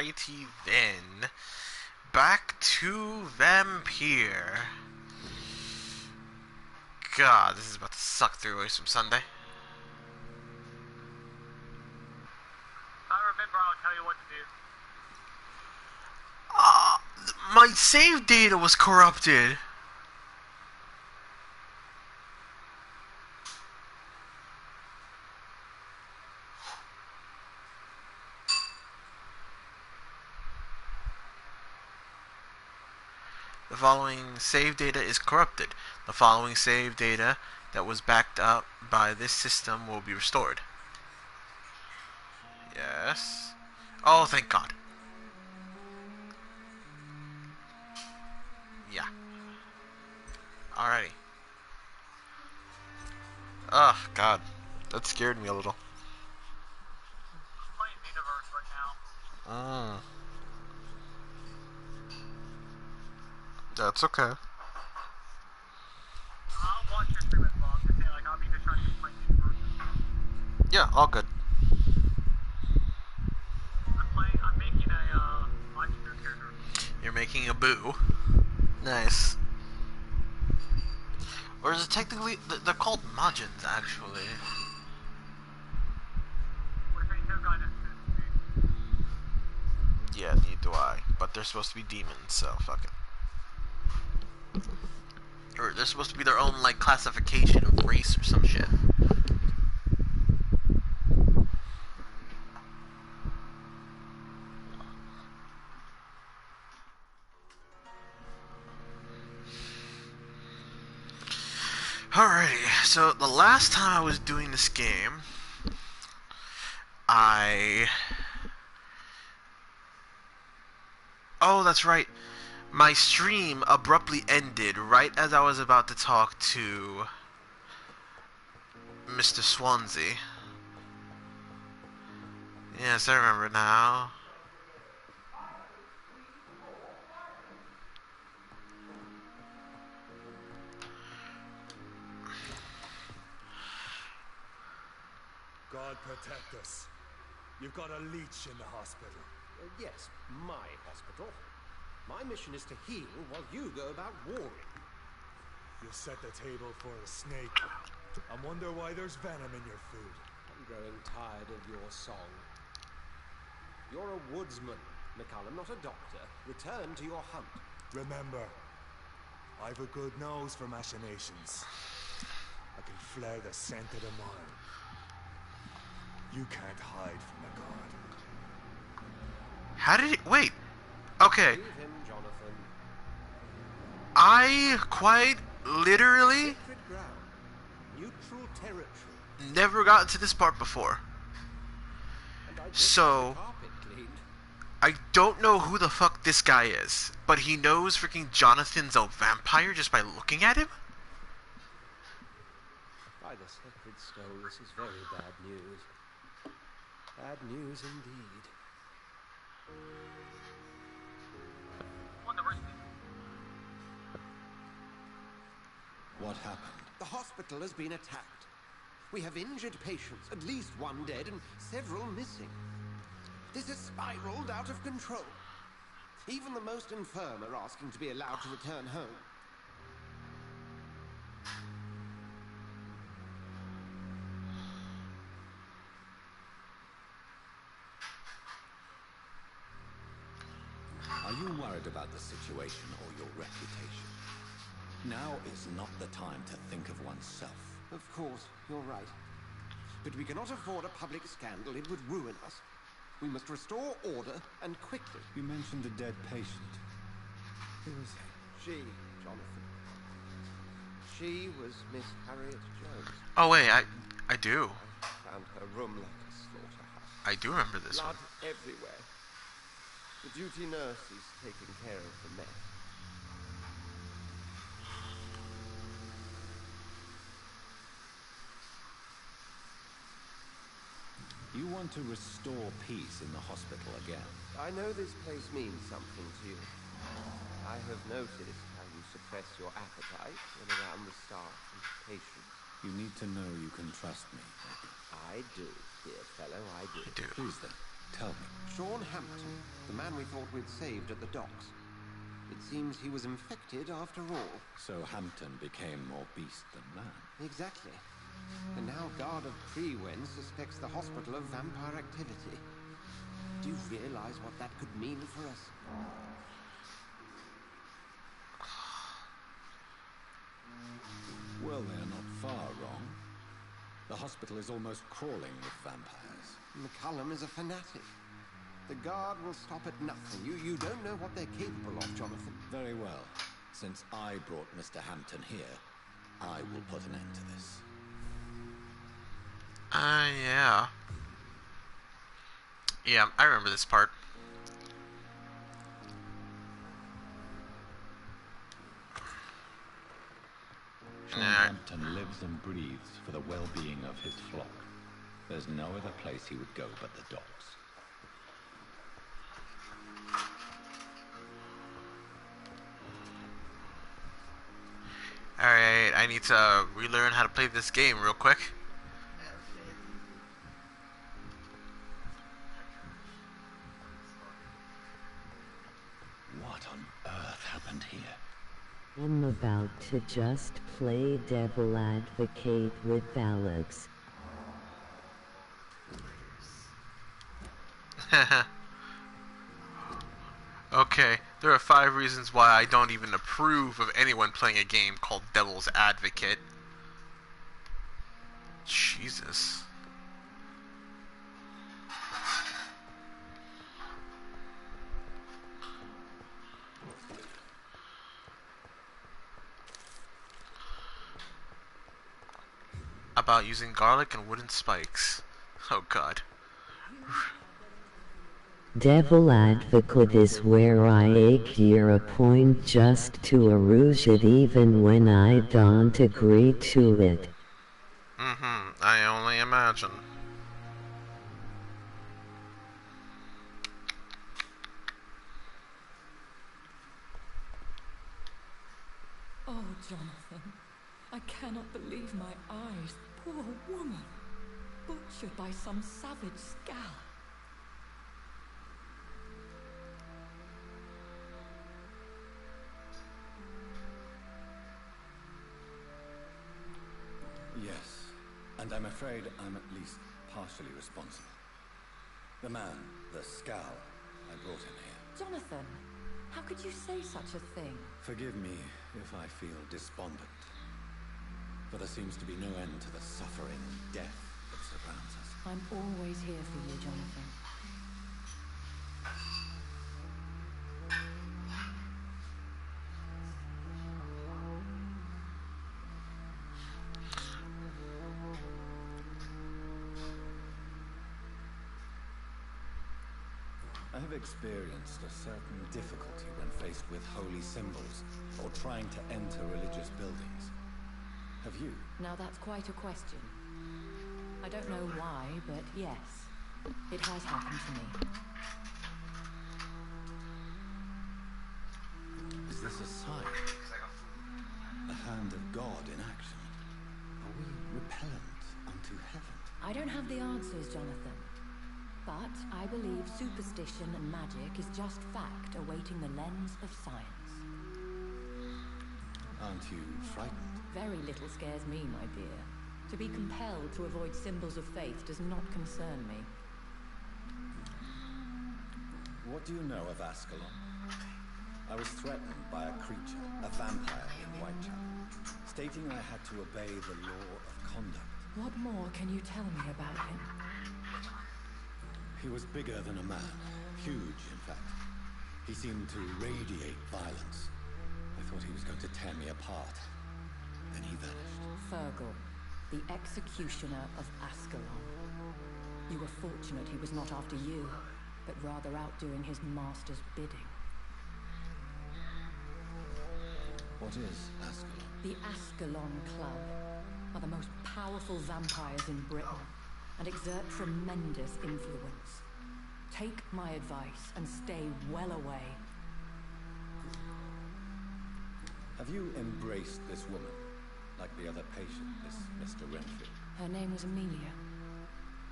Alrighty then. Back to Vampyr. God, this is about to suck through away from Sunday. I remember, I'll tell you what to do. My save data was corrupted. The following save data is corrupted. The following save data that was backed up by this system will be restored. Yes. Oh, thank God. Yeah. Alrighty. Oh, God. That scared me a little. I'm playing Universe right now. That's okay. I'll watch your stream as well. I'm just saying, like, I'll be just trying to play Universe. Yeah, all good. I'm making a legendary character. You're making a boo. Nice. Or is it technically... They're called Majins, actually. Yeah, neither do I. But they're supposed to be demons, so fuck it. Or they're supposed to be their own, like, classification of race or some shit. Alrighty, so the last time I was doing this game, Oh, that's right. My stream abruptly ended right as I was about to talk to Mr. Swansea. Yes, I remember now. God protect us. You've got a leech in the hospital. Yes, my hospital. My mission is to heal while you go about warring. You set the table for a snake. I wonder why there's venom in your food. I'm growing tired of your song. You're a woodsman, McCallum, not a doctor. Return to your hunt. Remember, I've a good nose for machinations. I can flare the scent of the mine. You can't hide from the god. How did it... Wait. Okay. Leave him, Jonathan. I quite literally Sacred ground. Neutral territory. never got to this part before. And I just So... had the carpet cleaned. I don't know who the fuck this guy is, but he knows freaking Jonathan's a vampire just by looking at him? By the sacred stone, this is very bad news. Bad news indeed. What happened? The hospital has been attacked. We have injured patients, at least one dead and several missing. This has spiraled out of control. Even the most infirm are asking to be allowed to return home. Are you worried about the situation or your reputation? Now is not the time to think of oneself. Of course, you're right. But we cannot afford a public scandal. It would ruin us. We must restore order, and quickly. You mentioned a dead patient. Who was he? She, Jonathan. She was Miss Harriet Jones. Oh wait, I do. I found her room like a slaughterhouse. I do remember this Blood one. everywhere. The duty nurse is taking care of the mess. You want to restore peace in the hospital again. I know this place means something to you. I have noticed how you suppress your appetite when around the staff and patients. You need to know you can trust me. I do, dear fellow, I do. I do. Please then, tell me. Sean Hampton, the man we thought we'd saved at the docks. It seems he was infected after all. So Hampton became more beast than man. Exactly. And now Guard of Prewen suspects the hospital of vampire activity. Do you realize what that could mean for us? Well, they're not far wrong. The hospital is almost crawling with vampires. McCullum is a fanatic. The Guard will stop at nothing. You don't know what they're capable of, Jonathan. Very well. Since I brought Mr. Hampton here, I will put an end to this. Yeah. Yeah, I remember this part. John Hampton lives and breathes for the well-being of his flock. There's no other place he would go but the docks. Alright, I need to relearn how to play this game real quick. What on earth happened here? I'm about to just play devil advocate with Alex. Okay, there are 5 reasons why I don't even approve of anyone playing a game called Devil's Advocate. Jesus. About using garlic and wooden spikes. Oh god. Devil advocate is where I ache your point just to arrange it even when I don't agree to it. I only imagine. Oh, Jonathan, I cannot believe my eyes. Poor woman, butchered by some savage scowl. Yes, and I'm afraid I'm at least partially responsible. The man, the scowl, I brought him here. Jonathan, how could you say such a thing? Forgive me if I feel despondent, for there seems to be no end to the suffering and death that surrounds us. I'm always here for you, Jonathan. I have experienced a certain difficulty when faced with holy symbols or trying to enter religious buildings. Have you? Now that's quite a question. I don't know why, but yes, it has happened to me. Is this a sign? A hand of God in action? Are we repellent unto heaven? I don't have the answers, Jonathan. But I believe superstition and magic is just fact awaiting the lens of science. Aren't you frightened? Very little scares me, my dear. To be compelled to avoid symbols of faith does not concern me. What do you know of Ascalon? I was threatened by a creature, a vampire in Whitechapel, stating I had to obey the law of conduct. What more can you tell me about him? He was bigger than a man. Huge, in fact. He seemed to radiate violence. I thought he was going to tear me apart. Then he vanished. Fergal, the executioner of Ascalon. You were fortunate he was not after you, but rather out doing his master's bidding. What is Ascalon? The Ascalon Club are the most powerful vampires in Britain and exert tremendous influence. Take my advice and stay well away. Have you embraced this woman, like the other patient, this Mr. Her name was Amelia.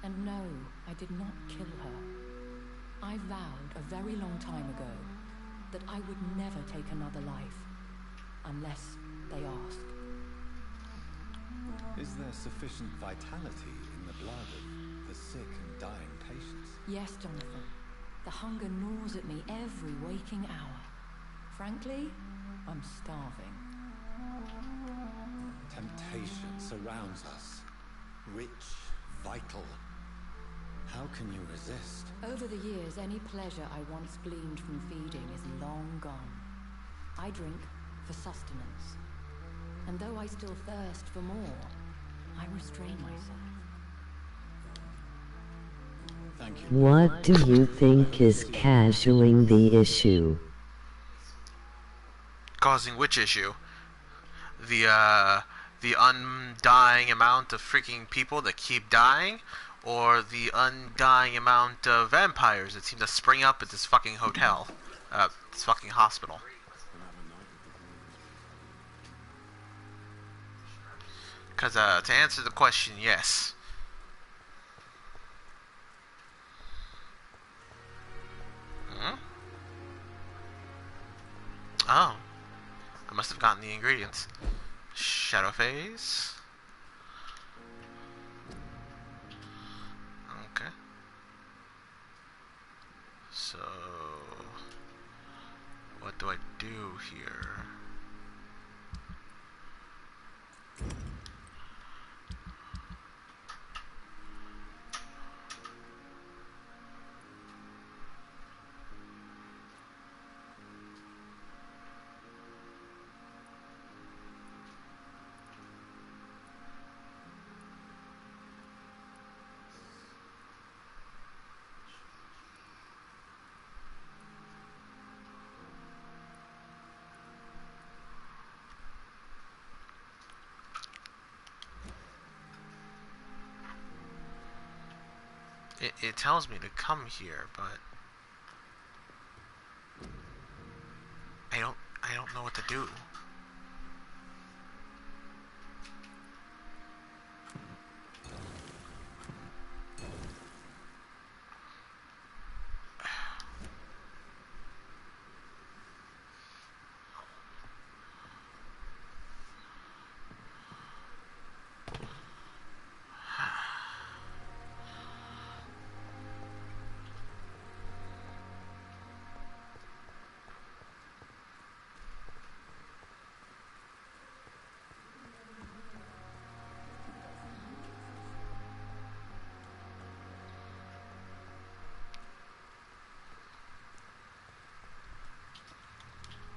And no, I did not kill her. I vowed a very long time ago that I would never take another life unless they ask. Is there sufficient vitality in the blood of the sick and dying patients? Yes, Jonathan. The hunger gnaws at me every waking hour. Frankly, I'm starving. Temptation surrounds us. Rich, vital. How can you resist? Over the years, any pleasure I once gleaned from feeding is long gone. I drink for sustenance. And though I still thirst for more, I restrain myself. Thank you. What do you think is casuing the issue? Causing which issue? The undying amount of freaking people that keep dying, or the undying amount of vampires that seem to spring up at this fucking hotel, this fucking hospital. Because to answer the question, yes. Hmm? Oh. I must have gotten the ingredients. Shadow phase. Okay. So, what do I do here? It tells me to come here, but I don't know what to do.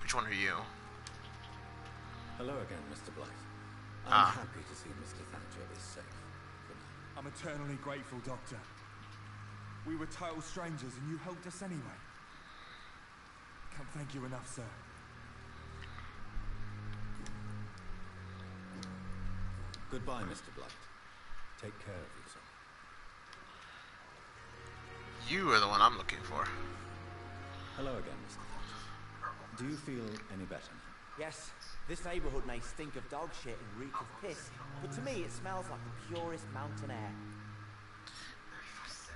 Which one are you? Hello again, Mr. Blight. I'm Ah. happy to see Mr. Thatcher is safe. Good night. I'm eternally grateful, Doctor. We were total strangers and you helped us anyway. Can't thank you enough, sir. Goodbye, Mr. Blight. Take care of yourself. You are the one I'm looking for. Hello again, Mr. Thatcher. Do you feel any better now? Yes, this neighborhood may stink of dog shit and reek of piss, but to me it smells like the purest mountain air.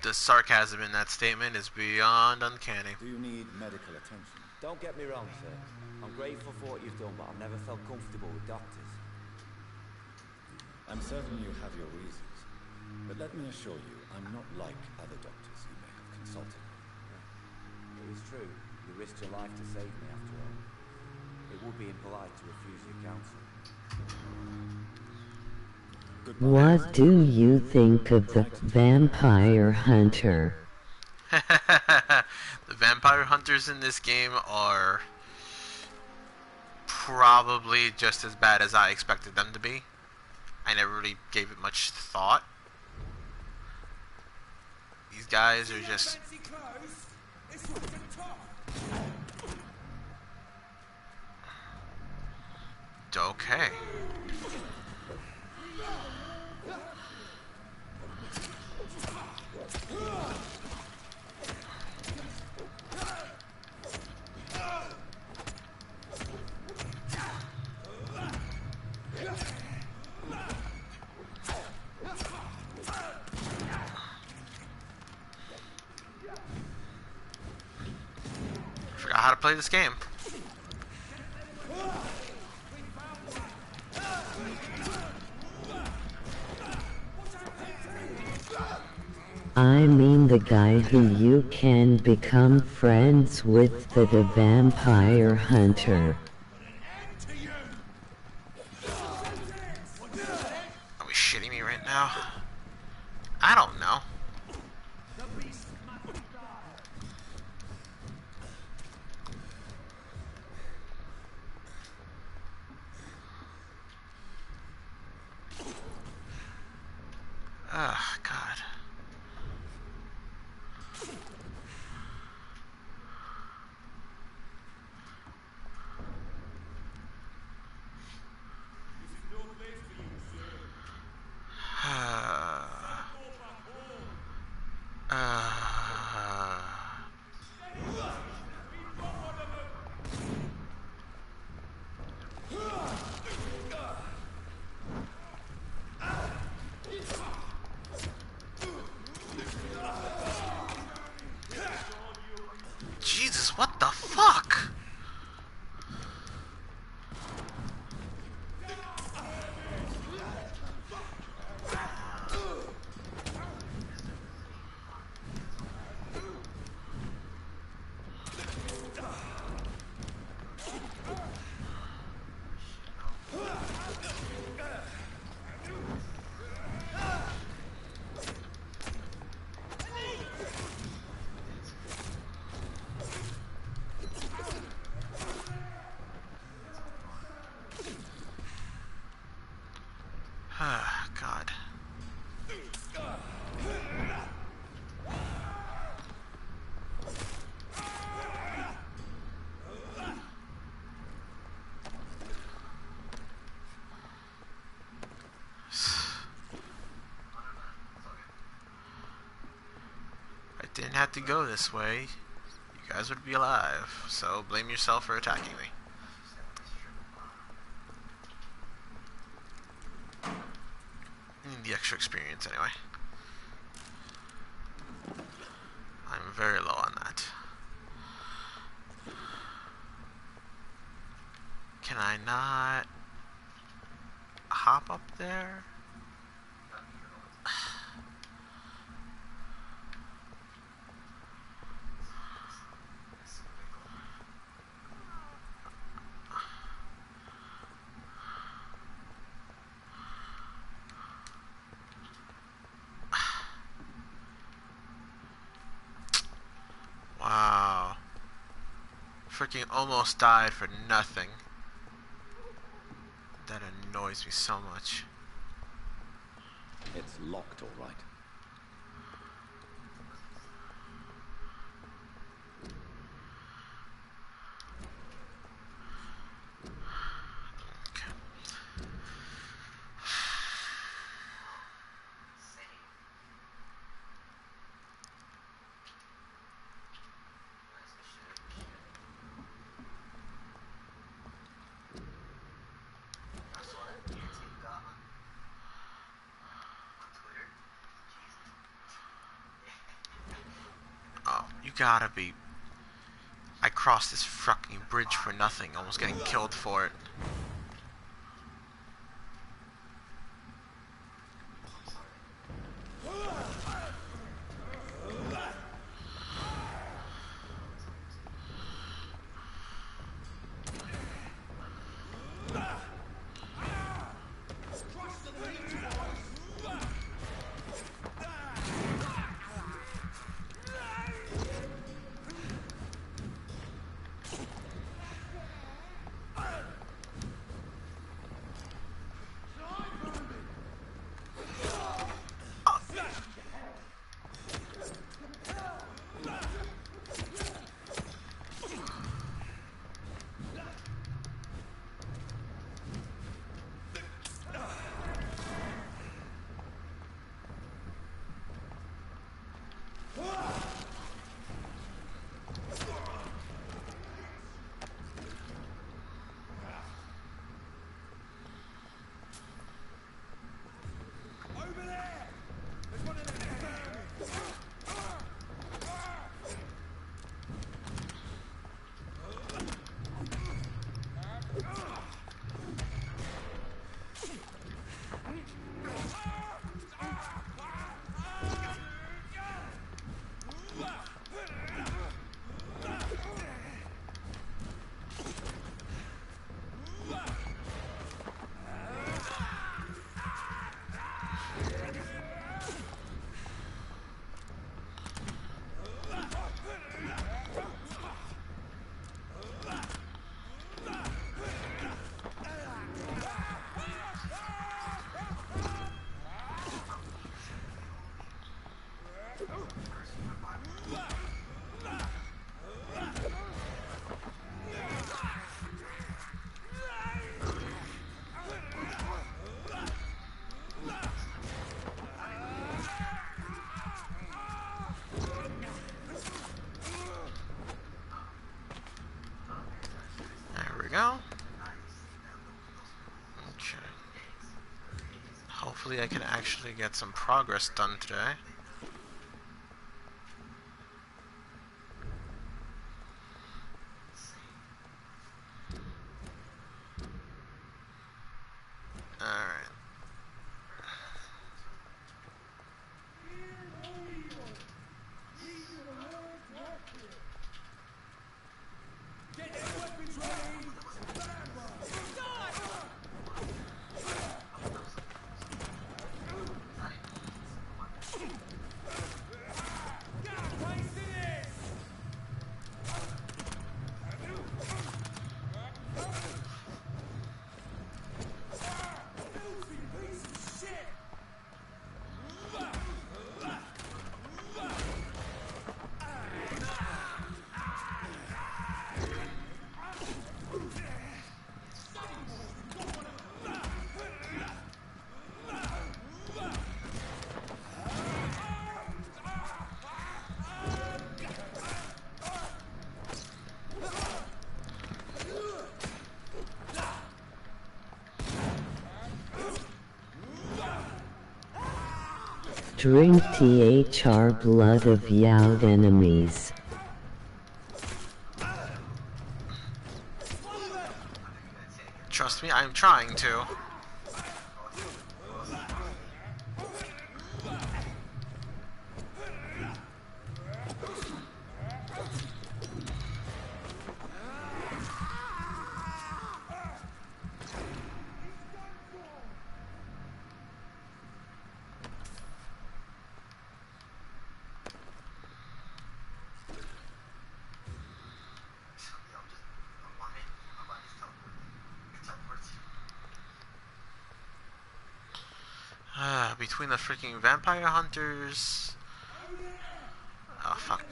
The sarcasm in that statement is beyond uncanny. Do you need medical attention? Don't get me wrong, sir. I'm grateful for what you've done, but I've never felt comfortable with doctors. I'm certain you have your reasons, but let me assure you, I'm not like other doctors you may have consulted. It is true. You risked your life to save me, after all. It would be impolite to refuse your counsel. Goodbye. What do you think of the vampire hunter? The vampire hunters in this game are probably just as bad as I expected them to be. I never really gave it much thought. These guys are just... Okay. out how to play this game. I mean the guy who you can become friends with, the vampire hunter. Are we shitting me right now? I don't know. Oh, God. Jesus, what the fuck? God. I didn't have to go this way. You guys would be alive, so blame yourself for attacking me. Need the extra experience anyway. I'm very low on that. Can I not hop up there? Wow. Freaking almost died for nothing. That annoys me so much. It's locked, all right. Oh, you gotta be... I crossed this fucking bridge for nothing, almost getting killed for it. go. Okay. Hopefully I can actually get some progress done today. Alright. Drink THR blood of Yaud enemies. Trust me, I'm trying to. Between the freaking vampire hunters. Oh, fuck.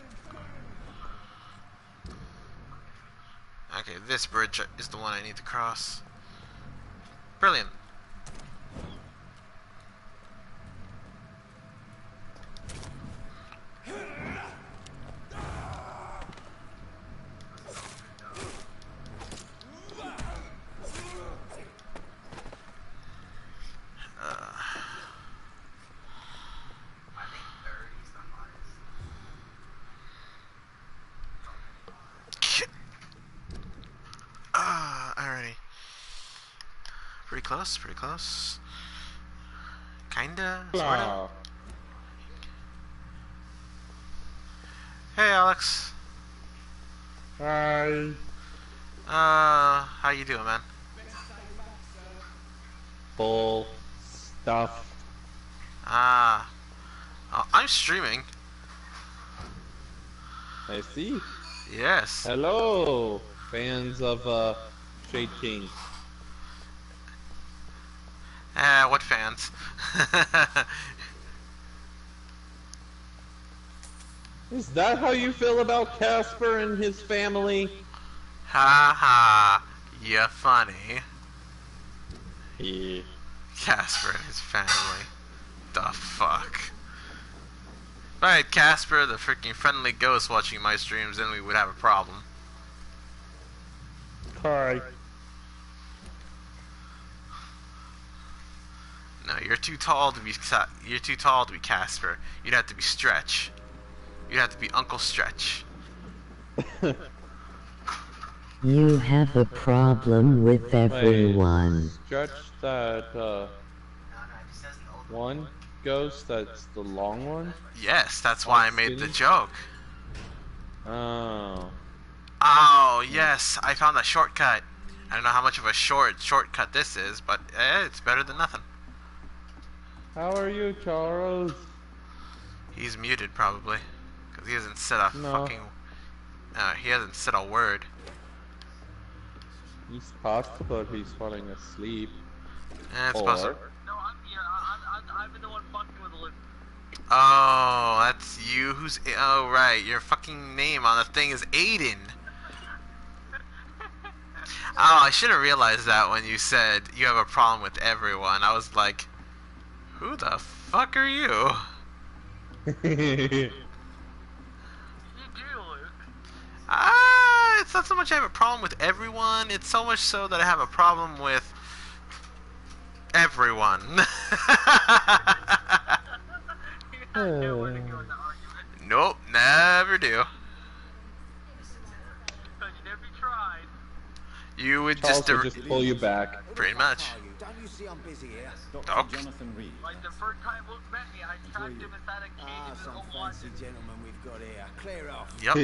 Okay, this bridge is the one I need to cross. Brilliant. Alrighty. Pretty close, pretty close. Kinda, sorta. Hey, Alex. Hi. How you doing, man? Full stuff. I'm streaming. I see. Yes. Hello, fans of Shade King. What fans? Is that how you feel about Casper and his family? Ha ha. You're funny. Yeah. Casper and his family. The fuck? If I had Casper, the freaking friendly ghost, watching my streams, then we would have a problem. Hi. No, you're too tall to be Casper. You'd have to be Stretch. You'd have to be Uncle Stretch. You have a problem with everyone. Stretch that one ghost that's the long one? Yes, that's why I made the joke. Oh. Oh, yes, I found a shortcut. I don't know how much of a shortcut this is, but it's better than nothing. How are you, Charles? He's muted, probably. Because he hasn't said a fucking... he hasn't said a word. He's possible he's falling asleep. It's possible. No, I'm here. I've been the one fucking with the loot. Oh, that's you who's... Oh, right. Your fucking name on the thing is Aiden. Oh, I should have realized that when you said you have a problem with everyone. I was like, who the fuck are you? You do, Luke. Ah, it's not so much I have a problem with everyone. It's so much so that I have a problem with everyone. Nope, never do. You would Charles would just pull you back. pretty much. Don't you see I'm busy here? Dr. Okay. Jonathan Reed. Like the first time Luke met me, I tracked him inside a cage in Some the fancy gentleman we've got here. Clear off. Yep.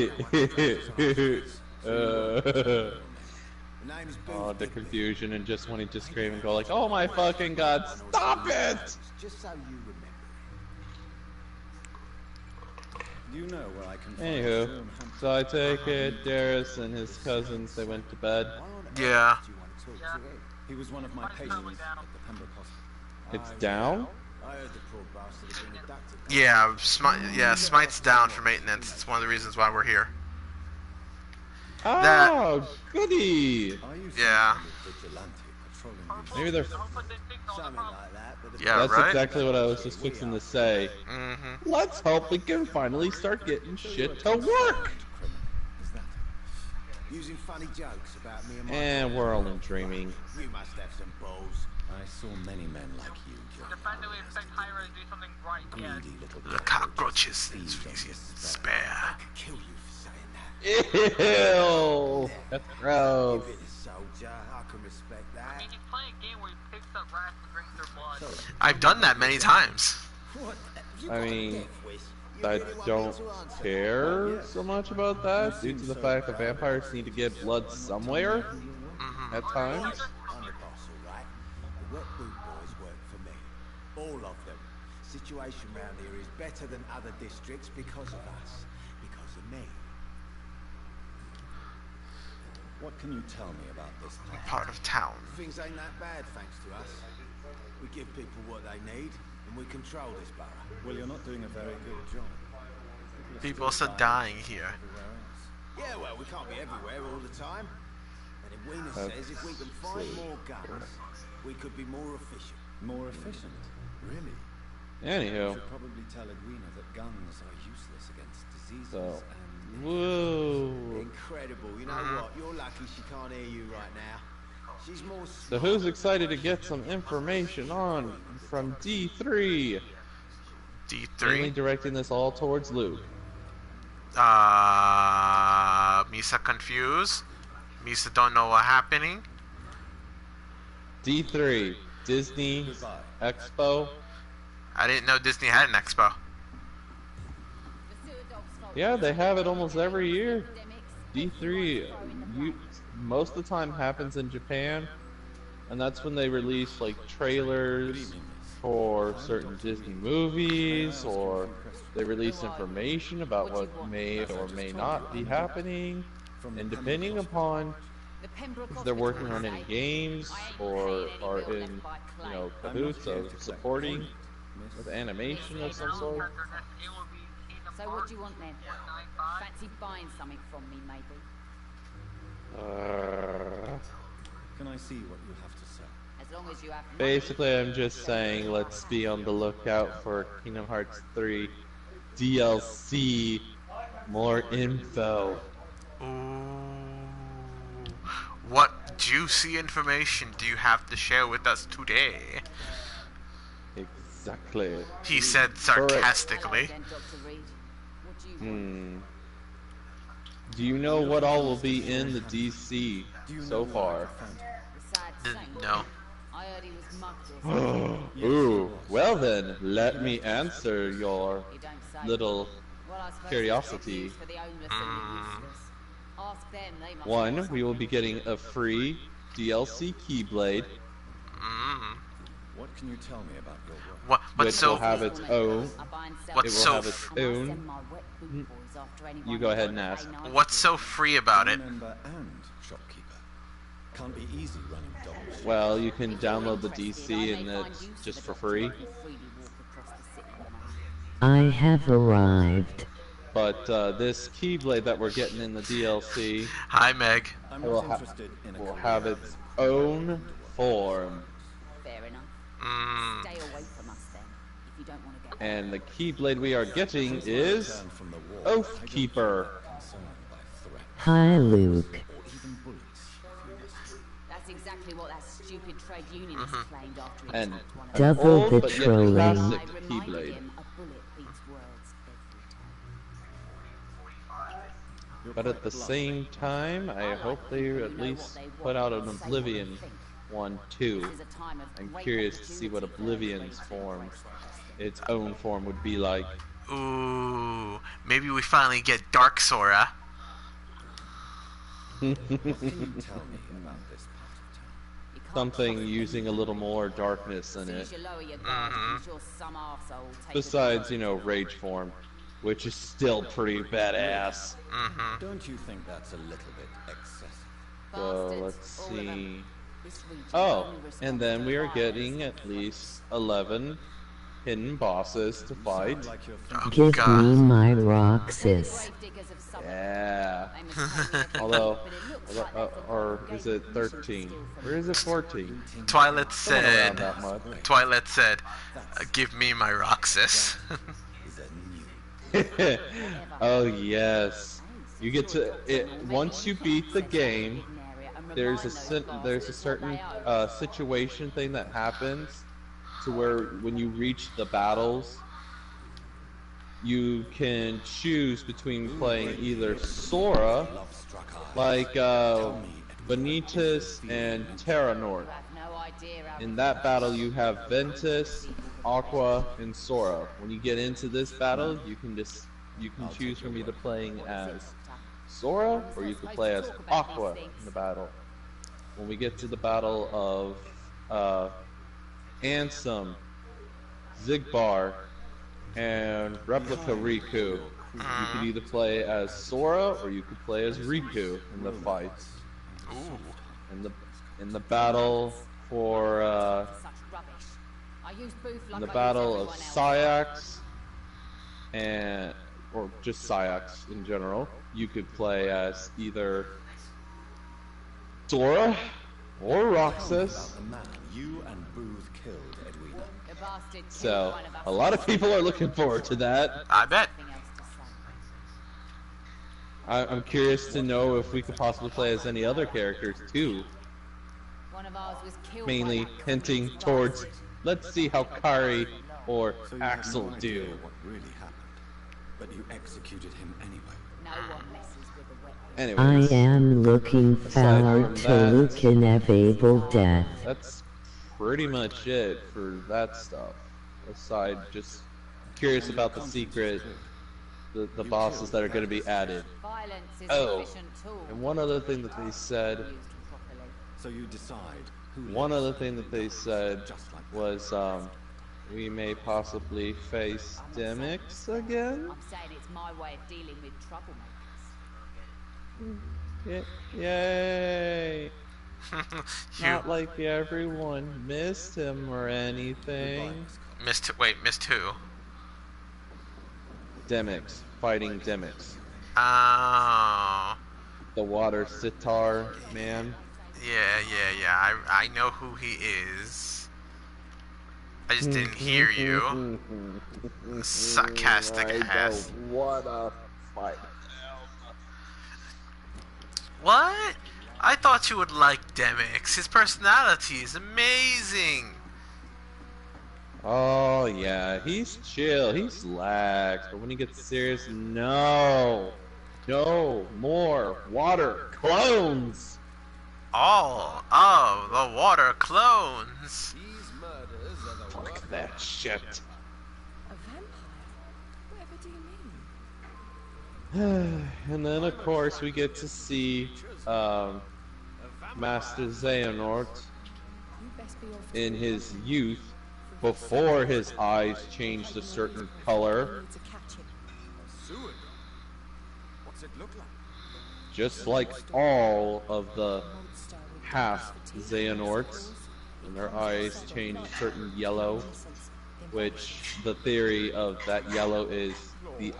The name's Oh, Booth the confusion and just wanting to scream and go like, oh my fucking god, stop it! Just so you remember. Do you know where I can find Anywho, Sherman so I take it Darius and his cousins, they went to bed. Yeah. Do you want to talk to him? He was one of my patients at the Pembroke Hospital. It's down? I heard the poor bastard had been abducted. Yeah, Smite's down for maintenance. It's one of the reasons why we're here. Oh, goody! Are you Yeah. some kind of vigilante patrolling these Maybe they're... Something like that, but the Yeah, That's right? exactly what I was just fixing to say. Mm-hmm. Let's hope we can finally start getting shit to work! criminal? Is that using funny jokes about me and my And we're only dreaming. You must have some balls. I saw many men like you, John. The fact that we expect Hyra to do something right, yeah. Greedy little The cockroaches is easy to spare. Kill you for saying that. Ew! That's gross. Bit of soldier, I can respect I that. mean, he's playing a game where he picks up rats and drinks their blood. I've done that many times. What? You I got a mean, death wish. You I really want me don't to answer care so much about that due to the fact that vampires need to get blood somewhere Mm-hmm. at times. I'm the boss, all right? The wet boot boys work for me. All of them. Situation round here is better than other districts because of us. Because of me. What can you tell me about this plan? Part of town. Things ain't that bad thanks to us. We give people what they need, and we control this borough. Well, you're not doing a very good job. People are still dying here. Everywhere else. Yeah, well, we can't be everywhere all the time. And Edwina says if we can find more guns, we could be more efficient. More efficient? Really? You Anywho, should probably tell Edwina that guns are useless against diseases so... and... Whoa. Incredible. You know what? You're lucky she can't hear you right now. She's more So who's excited to get some information on from D3? Mainly D3. directing this all towards Luke. Misa confused. Misa don't know what happening. D3, Disney Expo. I didn't know Disney had an expo. Yeah, they have it almost every year. D3, most of the time happens in Japan, and that's when they release like trailers for certain Disney movies, or they release information about what may or may not be happening, and depending upon if they're working on any games or are in, cahoots of supporting with animation of some sort. So what do you want then? Fancy buying something from me, maybe? Can I see what you have to sell? As long as you have money. Basically, I'm just saying, let's be on the lookout for Kingdom Hearts 3 DLC. More info. Ooh. What juicy information do you have to share with us today? Exactly. He said sarcastically. Then, Dr. Reed. What do you want? Do you know what all will be in the DC so far? Besides saying, No. I heard he was mugged or something. Ooh, well then, let me answer your You don't say. little Well, I suppose curiosity. it's for the homeless and the useless. Ask them, they must One, know we will be getting a free DLC Keyblade, Mm. What can you tell me about your work? What's which so will have its own. I buy and sell What's It them. will so have its And I own. send my wet boot boys after anyone You go who's ahead and got ask. a nice what's so free about it? Member and shopkeeper. Can't be easy running dogs. Well, you can download the DC and it's just for free. freely walk across the city, you know. I have arrived. But this Keyblade that we're getting in the DLC Hi, Meg. I'm will, not interested in a will career have its own form. Fair enough. Mm. Stay away from us then, if you don't want to get And the Keyblade we are getting is return from the war. Oathkeeper. Concerned by threat. Hi, Luke. or even bullets, if you must. That's exactly what that stupid trade unionist claimed after he And attacked one of an us. Double old the but yet trolling. classic I reminded Keyblade. him a bullet beats words every time. You're But at quite the blunt. same time, I hope they at least put out an Oblivion one too. This is a time of I'm great curious to see what opportunity for Oblivion's everybody to form, embrace their best. its own form, would be like. Ooh, maybe we finally get Dark Sora. What can you tell me about this part of town? You can't Something trust using a anyone. little more darkness As in soon it. as you lower your guard, I'm sure some arsehole will take Besides, the you know, Rage form, which is still pretty badass. Don't you think that's a little bit excessive? So Bastards, let's all of them. see. This region Oh, only and responds then to we are violence getting and at least 11 hidden bosses to fight. Sound like you're thinking Give God. me my Roxas. Grave diggers of Suffolk. Yeah. They must pay me a fee, Although, but it looks like they've got or more is it gaming 13? skill from Or is it 14? Twilight Somewhere around said. that much. Twilight said, "Give me my Roxas." is a new. Oh yes, you get to it once you beat the game. There's a certain situation thing that happens to where when you reach the battles, you can choose between playing either Sora, like Vanitas and Terra North. In that battle, you have Ventus, Aqua, and Sora. When you get into this battle, you can choose from either playing as Sora or you can play as Aqua in the battle. When we get to the battle of Ansem, Zigbar, and Replica Riku, you could either play as Sora or you could play as Riku in the fights. Ooh. In the battle for Such rubbish. I use booth in like the I battle use of everyone else. Sayax or just Sayax in general, you could play as either Sora or Roxas. The man you and Booth killed, Edwina. The bastard killed So one of us. a lot of people are looking forward to that. I bet. Nothing else to say. I'm curious to know if we could possibly play as any other characters too. One of ours was killed Mainly by that hinting communist towards, bastard. let's see how Kari or So you Axel have no idea do. what really happened, but you executed him anyway. No one messes with the weapon. I Anyways, am looking Aside forward from to that- Luke inevitable death. that's pretty much it for that stuff. Aside, just curious about the secret, the bosses that are going to be added. Violence is Oh, an efficient tool. and one other thing that they said, Used properly. So you decide who one lives other thing that they said just like that. was we may possibly face Demix again. I'm saying it's my way of dealing with troublemakers. Yay! You Not like everyone missed him or anything. missed. Wait, missed who? Demix, fighting Demix. Oh. The water sitar man. Yeah. I know who he is. I just didn't hear you. Sarcastic ass. What a fight. What? I thought you would like Demix. His personality is amazing. Oh yeah, he's chill, he's lax, but when he gets serious, no. No more water clones. All of the water clones. These murders are the Fuck work that shit. A vampire? Whatever do you mean? And then of course we get to see Master Xehanort You best be off in his youth before his eyes changed a certain color, to catch him. Seward. What's it look like? just like all of the Monster with half eyes for teeth. Xehanorts, and their eyes change a certain yellow, which the theory of that yellow is the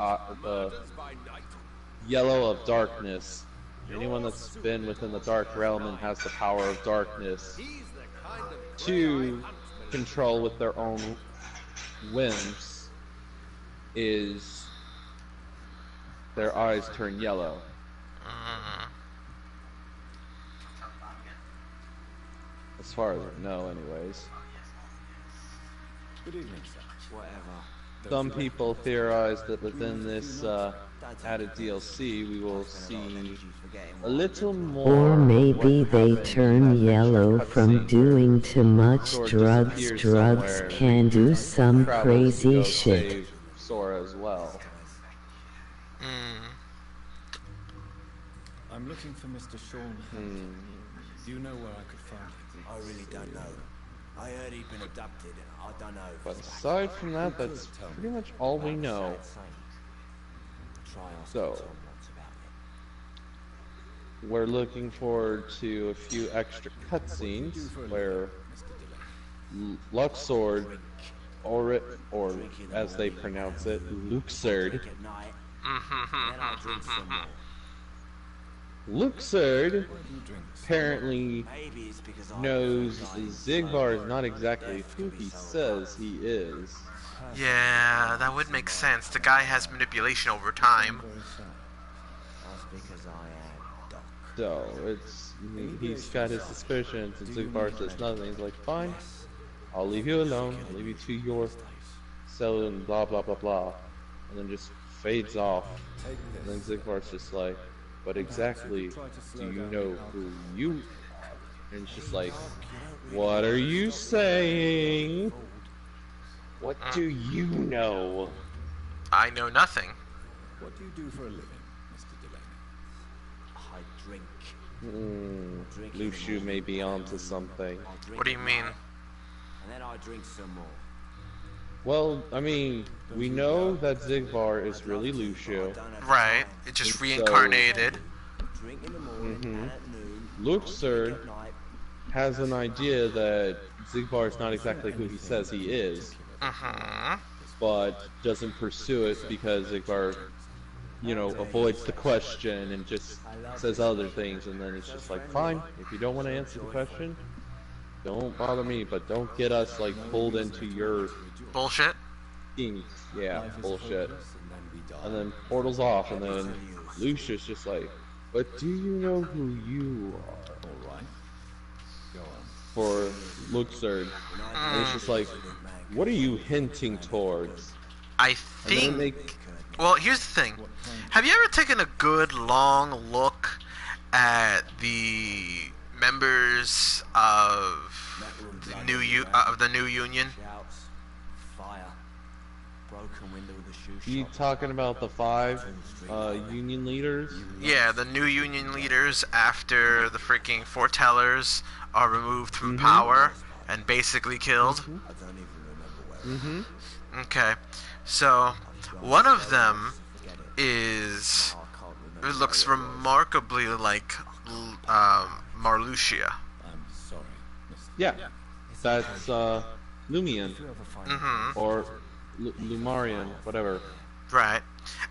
yellow of darkness. Anyone that's been within the dark realm and has the power of darkness He's the kind of to control with their own whims is their eyes turn yellow. as far as I know, anyways. Good evening, sir. Whatever. Some people theorize that within this added DLC, we will see a little more. Or maybe of what they happened turn in that yellow extra from cutscene doing too much Sora drugs. disappears Drugs somewhere, can do some travels to crazy go shit. save Sora as well. I'm looking for Mr. Sean Hunt. Do you know where I could find him? I really don't know. I heard he'd been abducted. I don't know. But aside from that, that's pretty much all we know. So, we're looking forward to a few extra cutscenes where Luxord, or as they pronounce it, Luxord. Luxord apparently knows Zigbar is not exactly who he says he is. Yeah, that would make sense. The guy has manipulation over time. That's because I am Doc. So, he's got his suspicions, and Zigbar says nothing. He's like, fine, I'll leave you alone, I'll leave you to your cell and blah blah blah blah. And then just fades off. And then Zigbar's just like, but exactly do you know who you are? And it's just like, what are you saying? What do you know? I know nothing. What do you do for a living, Mr. Delaney? I drink. Luciu may be onto something. What do you mean? And then I drink some more. Well, I mean, we know that Zigbar is really Luciu. Right, it just reincarnated. Drink in the morning and at noon. Luxord has an idea that Zigbar is not exactly who he says he is, but doesn't pursue it because Zigbar, you know, avoids the question and just says other things, and then it's just like, fine, if you don't want to answer the question, don't bother me, but don't get us, like, pulled into your Bullshit. schemes. Yeah, bullshit. And then portals off, and then Lucius just like, but do you know who you are? Alright. Go on. For Luxord. And it's just like, what are you hinting towards? I think... Well, here's the thing. Have you ever taken a good long look at the members of the new union? Fire. Broken window of the shoe You shop. talking about the 5 union leaders? Yeah, the new union leaders after the freaking foretellers are removed from power and basically killed. Okay, so one of them is... It looks remarkably like Marluxia. I'm sorry, Mr. Yeah, that's Lumion, or Lumarian, whatever. Right.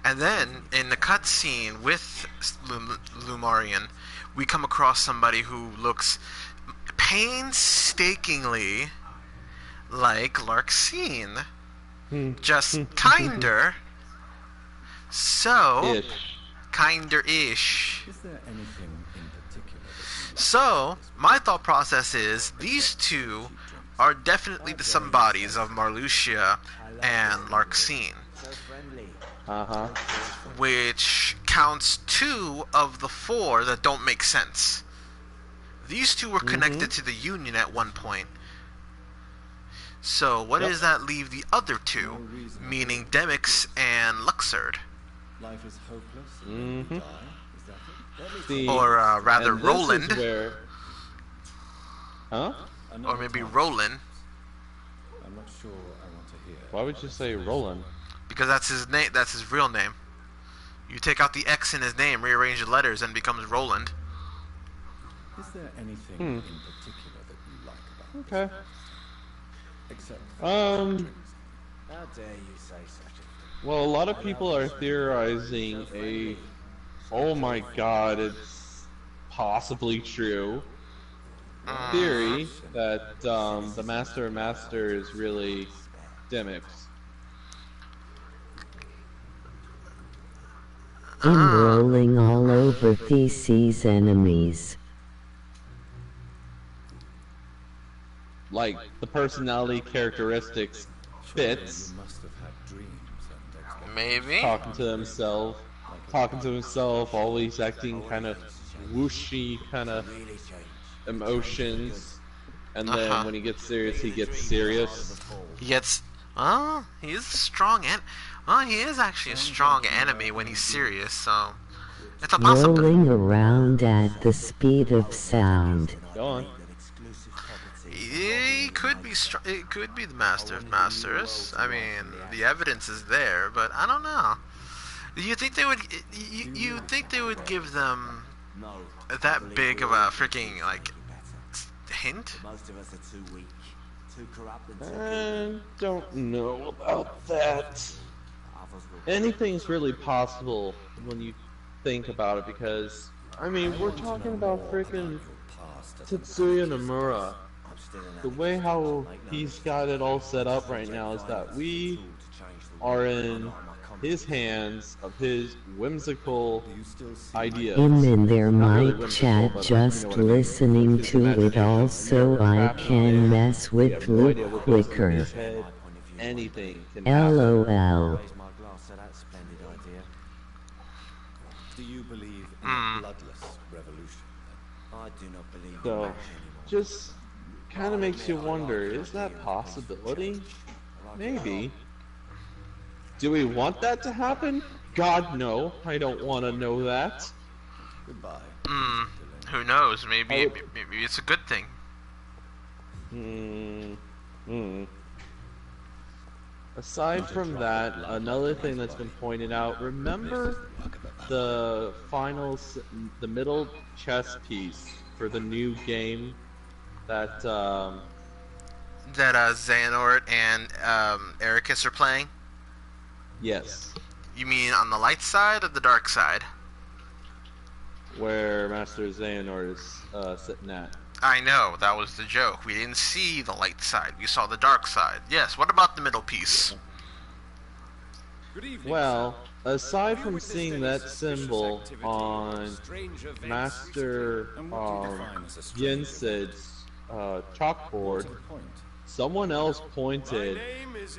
And then, in the cutscene with Lumarian, we come across somebody who looks painstakingly like Larxene. Just kinder. So, Ish. kinder-ish. Is there anything in particular that you like? So, my thought process is, these two are definitely the somebodies of Marluxia and Larxene, So friendly. which counts 2 of the 4 that don't make sense. These 2 were connected to the Union at one point. So, what does that leave the other 2, meaning Demyx and Luxord? Life is hopeless and then you die. Is that it? See, Or rather, and this Roland. is where... Huh? Or maybe Roland, I'm not sure I want to hear. Why would you say Roland? because that's his name. That's his real name. You take out the X in his name, rearrange the letters, and it becomes Roland. Is there anything in particular that you like about Okay. except How dare you say such a thing? Well, a lot of people are theorizing a... Oh my god, it's possibly true. Theory that the Master of Master is really Demyx. I'm rolling all over Theses enemies. like the personality characteristics fits. You must have had dreams and expectations. Maybe. Talking to himself, always acting kind of whooshy, kind of emotions, and then when he gets serious, he gets serious. He gets. He's a strong he is actually a strong enemy when he's serious. So it's a possibility. Rolling around at the speed of sound. Go on. He could be it could be the Master of Masters. I mean, the evidence is there, but I don't know. You think they would? You think they would give them that big of a freaking like hint? I don't know about that. Anything's really possible when you think about it, because I mean, we're talking about freaking Tetsuya Nomura. The way how he's got it all set up right now is that we are in his hands of his whimsical ideas. Him in their Not mic chat but, just listening to it all so I can mess with Luke quicker. Anything can LOL. Do you believe in a bloodless revolution? I do not believe in So, that anymore. just kind of makes you wonder, is that a possibility? Maybe. Do we want that to happen? God, no. I don't want to know that. Goodbye. Who knows? Maybe it's a good thing. Aside from that, another thing that's been pointed out, remember the the middle chess piece for the new game that Xehanort and Ericus are playing? Yes. You mean on the light side or the dark side? Where Master Xehanort is sitting at. I know, that was the joke. We didn't see the light side, we saw the dark side. Yes, what about the middle piece? Well, aside from seeing that symbol on Master Yensid's chalkboard, someone else pointed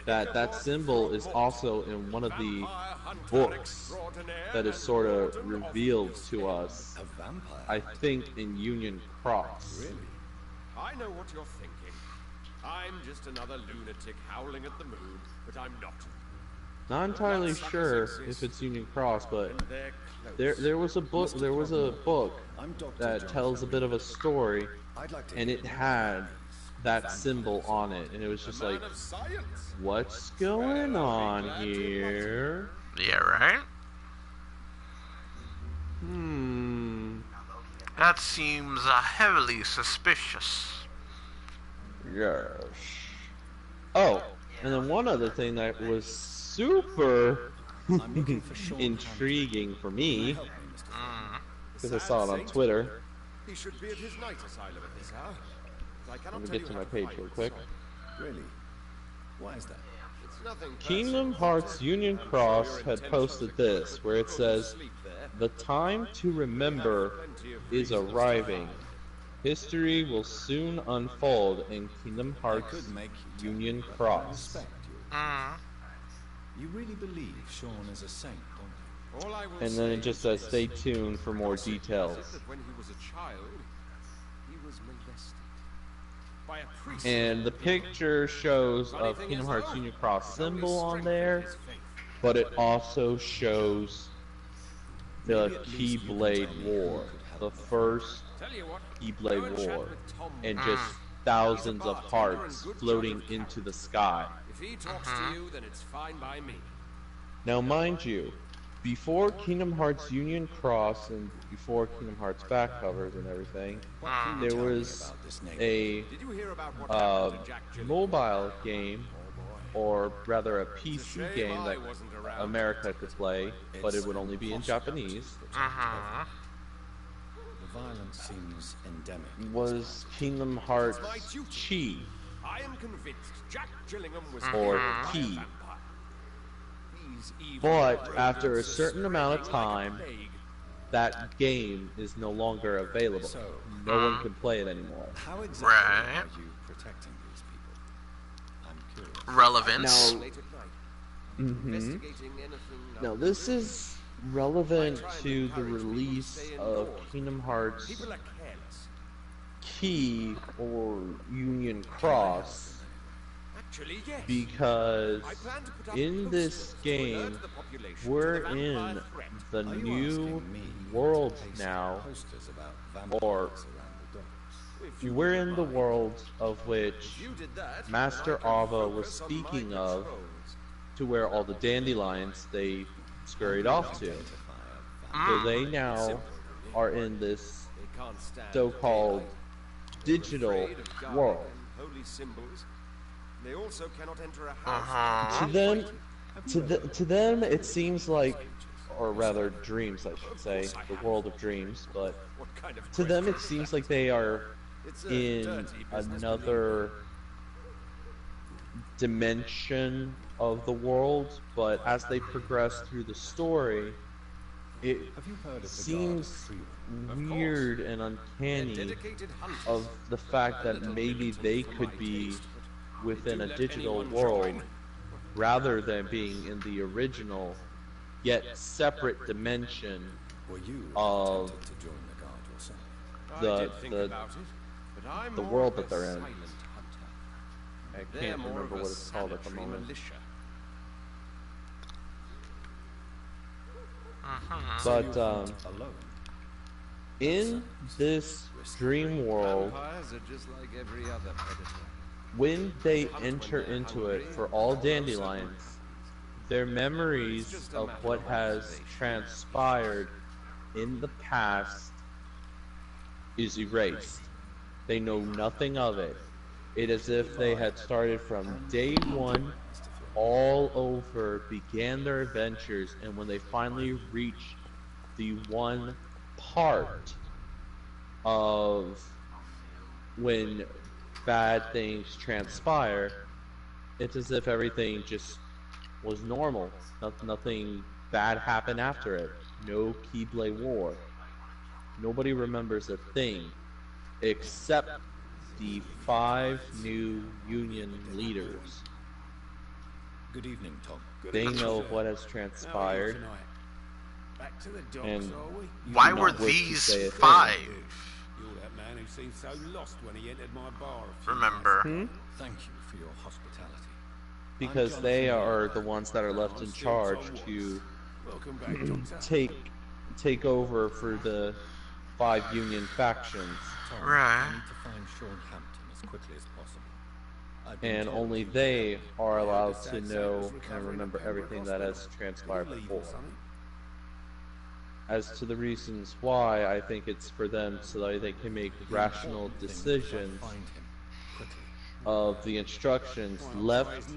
that that symbol is also in one of the books that is sort of revealed to us, I think in Union Cross. I know what you're thinking. I'm just another lunatic howling at the moon, but I'm not. Not entirely sure if it's Union Cross, but there was a book that tells a bit of a story, and it had that symbol on it, and it was just like, what's going on here? Yeah, right? That seems heavily suspicious. Yes. Oh, and then one other thing that was super intriguing for me, because I saw it on Twitter. He should be at his night asylum at this hour. Let me get to my page real quick. Really? Why is that? Kingdom Hearts Union Cross had posted this, where it says, "The time to remember is arriving. History will soon unfold in Kingdom Hearts Union Cross." You really believe Sean is a saint, don't you? And then it just says, "Stay tuned for more details." When he was a child, he was molested by a priest. And the picture shows a Kingdom Hearts Union Cross symbol on there, but it also shows the Keyblade War, the first Keyblade War, and just thousands of hearts floating into the sky. If he talks to you, then it's fine by me. Now, mind you, before Kingdom Hearts Union Cross and before Kingdom Hearts back covers and everything, there was a mobile game, or rather a PC game that America could play, but it would only be in Japanese. The violence seems endemic. Was Kingdom Hearts Chi, I am convinced Jack Gillingham was or Key. But after a certain amount of time, that game is no longer available. No one can play it anymore. How exactly are you protecting these people? I'm curious. Relevance. Now this is relevant to the release of Kingdom Hearts Key or Union Cross, because in this game we're in the new world now, or we're in the world of which Master Ava was speaking of, to where all the dandelions they scurried off to. So they now are in this so-called digital world. They also cannot enter a house. To them, it seems like, or rather, dreams, I should say, the world of dreams. But to them, it seems like they are in another dimension of the world. But as they progress through the story, it seems weird and uncanny of the fact that maybe they could be within a digital world rather than being in the original yet separate dimension of the world that they're in. I can't remember what it's called at the moment. But in this dream world, when they enter into it for all dandelions, their memories of what has transpired in the past is erased. They know nothing of it. It is as if they had started from day one all over, began their adventures, and when they finally reach the one part of when bad things transpire, it's as if everything just was normal. Nothing bad happened after it. No Keyblade War. Nobody remembers a thing except the 5 new Union leaders. Good evening, Tom. They know what has transpired. Back to the docks, And are we? Why were these 5? You're that man who seemed so lost when he entered my bar. Remember. Thank you for your hospitality. Because they are the ones that are left in charge to Welcome back, Doctor. take over for the 5 Union factions. Tom, Right. I need to find Sean Hampton as quickly as possible. And only they are allowed to know and remember everything that has transpired before. As to the reasons why, I think it's for them so that they can make rational decisions of the instructions left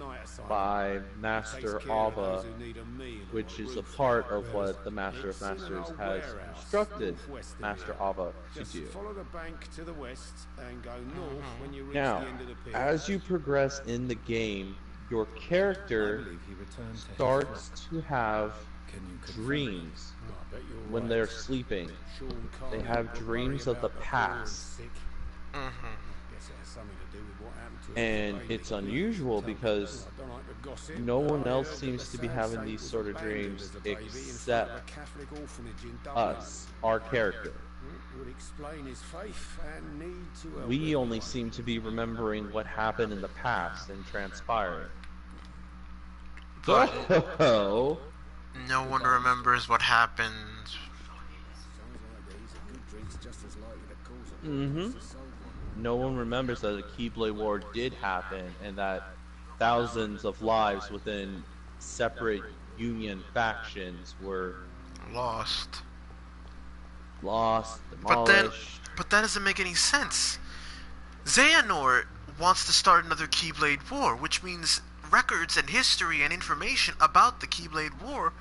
by Master Ava, which is a part of what the Master of Masters has instructed Master Ava to do. Follow the bank to the west and go north when you reach Now, the end of the pier. as you progress in the game, your character starts to have dreams when they're sleeping. They have dreams of the past. And it's unusual because no one else seems to be having these sort of dreams except us, our character. We only seem to be remembering what happened in the past and transpiring. So, No one remembers what happened. No one remembers that a Keyblade War did happen and that thousands of lives within separate Union factions were Lost. demolished. But that doesn't make any sense. Xehanort wants to start another Keyblade War, which means records and history and information about the Keyblade War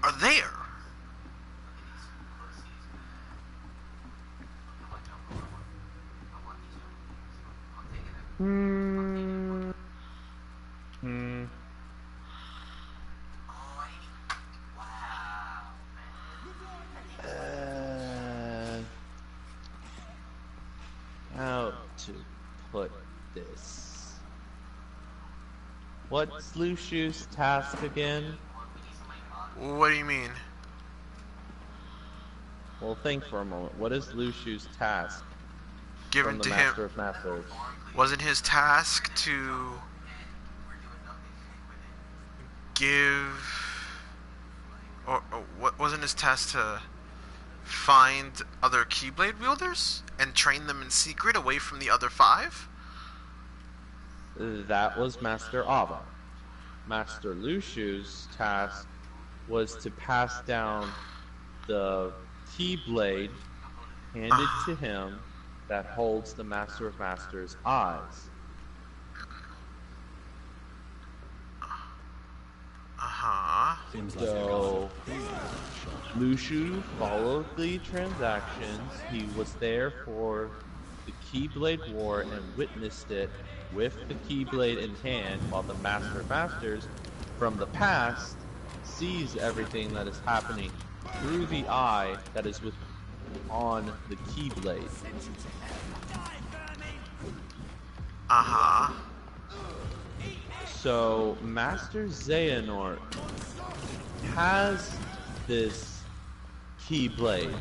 are there. How to put this? What's Lushu's task again? What do you mean? Well, think for a moment. What is Lushu's task Given from the to Master him. of Masters? Wasn't his task to give, or what wasn't his task to find other Keyblade wielders and train them in secret away from the other 5? That was Master Ava. Master Lushu's task was to pass down the Keyblade handed to him that holds the Master of Masters' eyes. So, Lushu followed the transactions. He was there for the Keyblade War and witnessed it with the Keyblade in hand, while the Master of Masters from the past sees everything that is happening through the eye that is on the Keyblade. So Master Xehanort has this Keyblade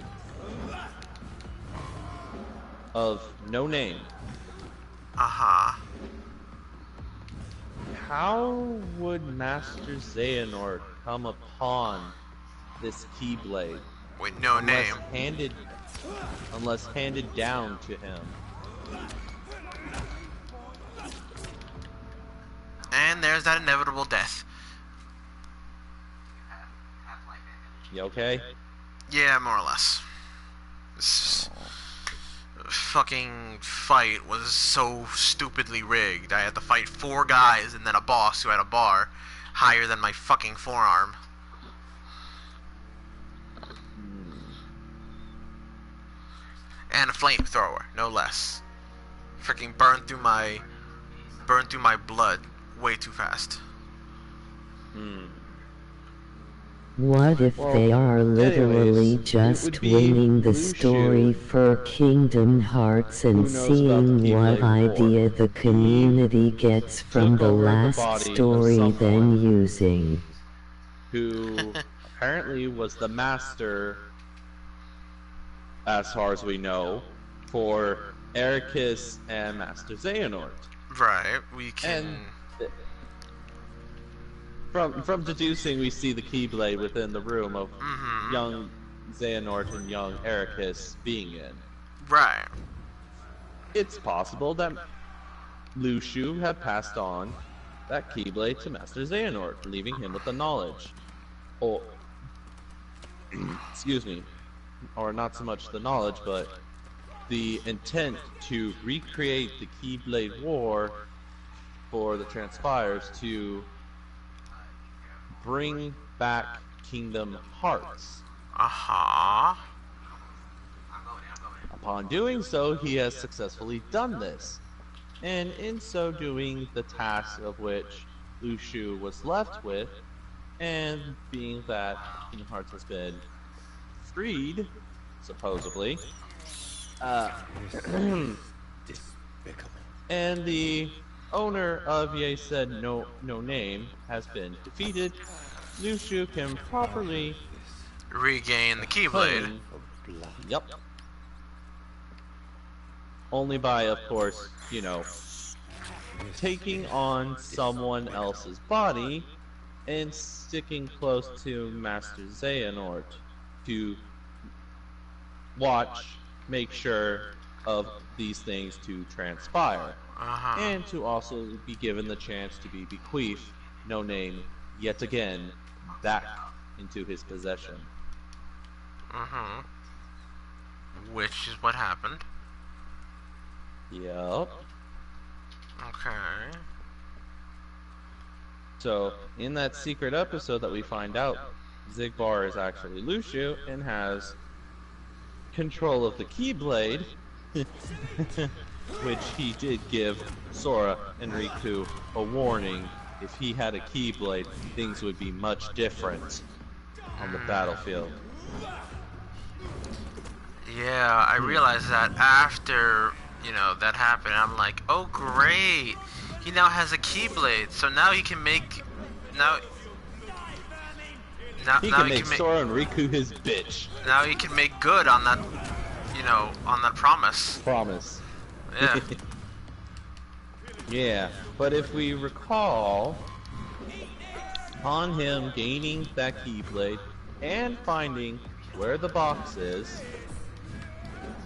of no name. How would Master Xehanort come upon this Keyblade? With no name. Unless handed down to him. And there's that inevitable death. You okay? Yeah, more or less. This fucking fight was so stupidly rigged. I had to fight 4 guys and then a boss who had a bar higher than my fucking forearm. And a flamethrower, no less. Freaking burned through my blood way too fast. What if they are literally just winning the story for Kingdom Hearts and seeing what idea the community gets from the last story then using? Who apparently was the master, as far as we know, for Ericus and Master Xehanort. Right, we can... From deducing, we see the Keyblade within the room of young Xehanort and young Ericus being in. Right. It's possible that Lushu had passed on that Keyblade to Master Xehanort, leaving him with the knowledge. Or, excuse me, or not so much the knowledge, but the intent to recreate the Keyblade War for the Transpires to bring back Kingdom Hearts. Upon doing so, he has successfully done this. And in so doing, the task of which Lushu was left with, and being that Kingdom Hearts has been freed, supposedly, and the owner of Ye said no name has been defeated, Lushu can properly regain the Keyblade. Yep. Only by, of course, you know, taking on someone else's body and sticking close to Master Xehanort to watch, make sure of these things to transpire. And to also be given the chance to be bequeathed, no name, yet again, back into his possession. Which is what happened. Yup. Okay. So, in that secret episode that we find out, Xigbar is actually Lushu and has control of the Keyblade, which he did give Sora and Riku a warning. If he had a Keyblade, things would be much different on the battlefield. Yeah, I realized that after you know, that happened. I'm like, oh great, he now has a Keyblade, so now he can make, now he can make Sora and Riku his bitch. Now he can make good on that, you know, on that promise. Yeah. Yeah, but if we recall, upon him gaining that Keyblade and finding where the box is,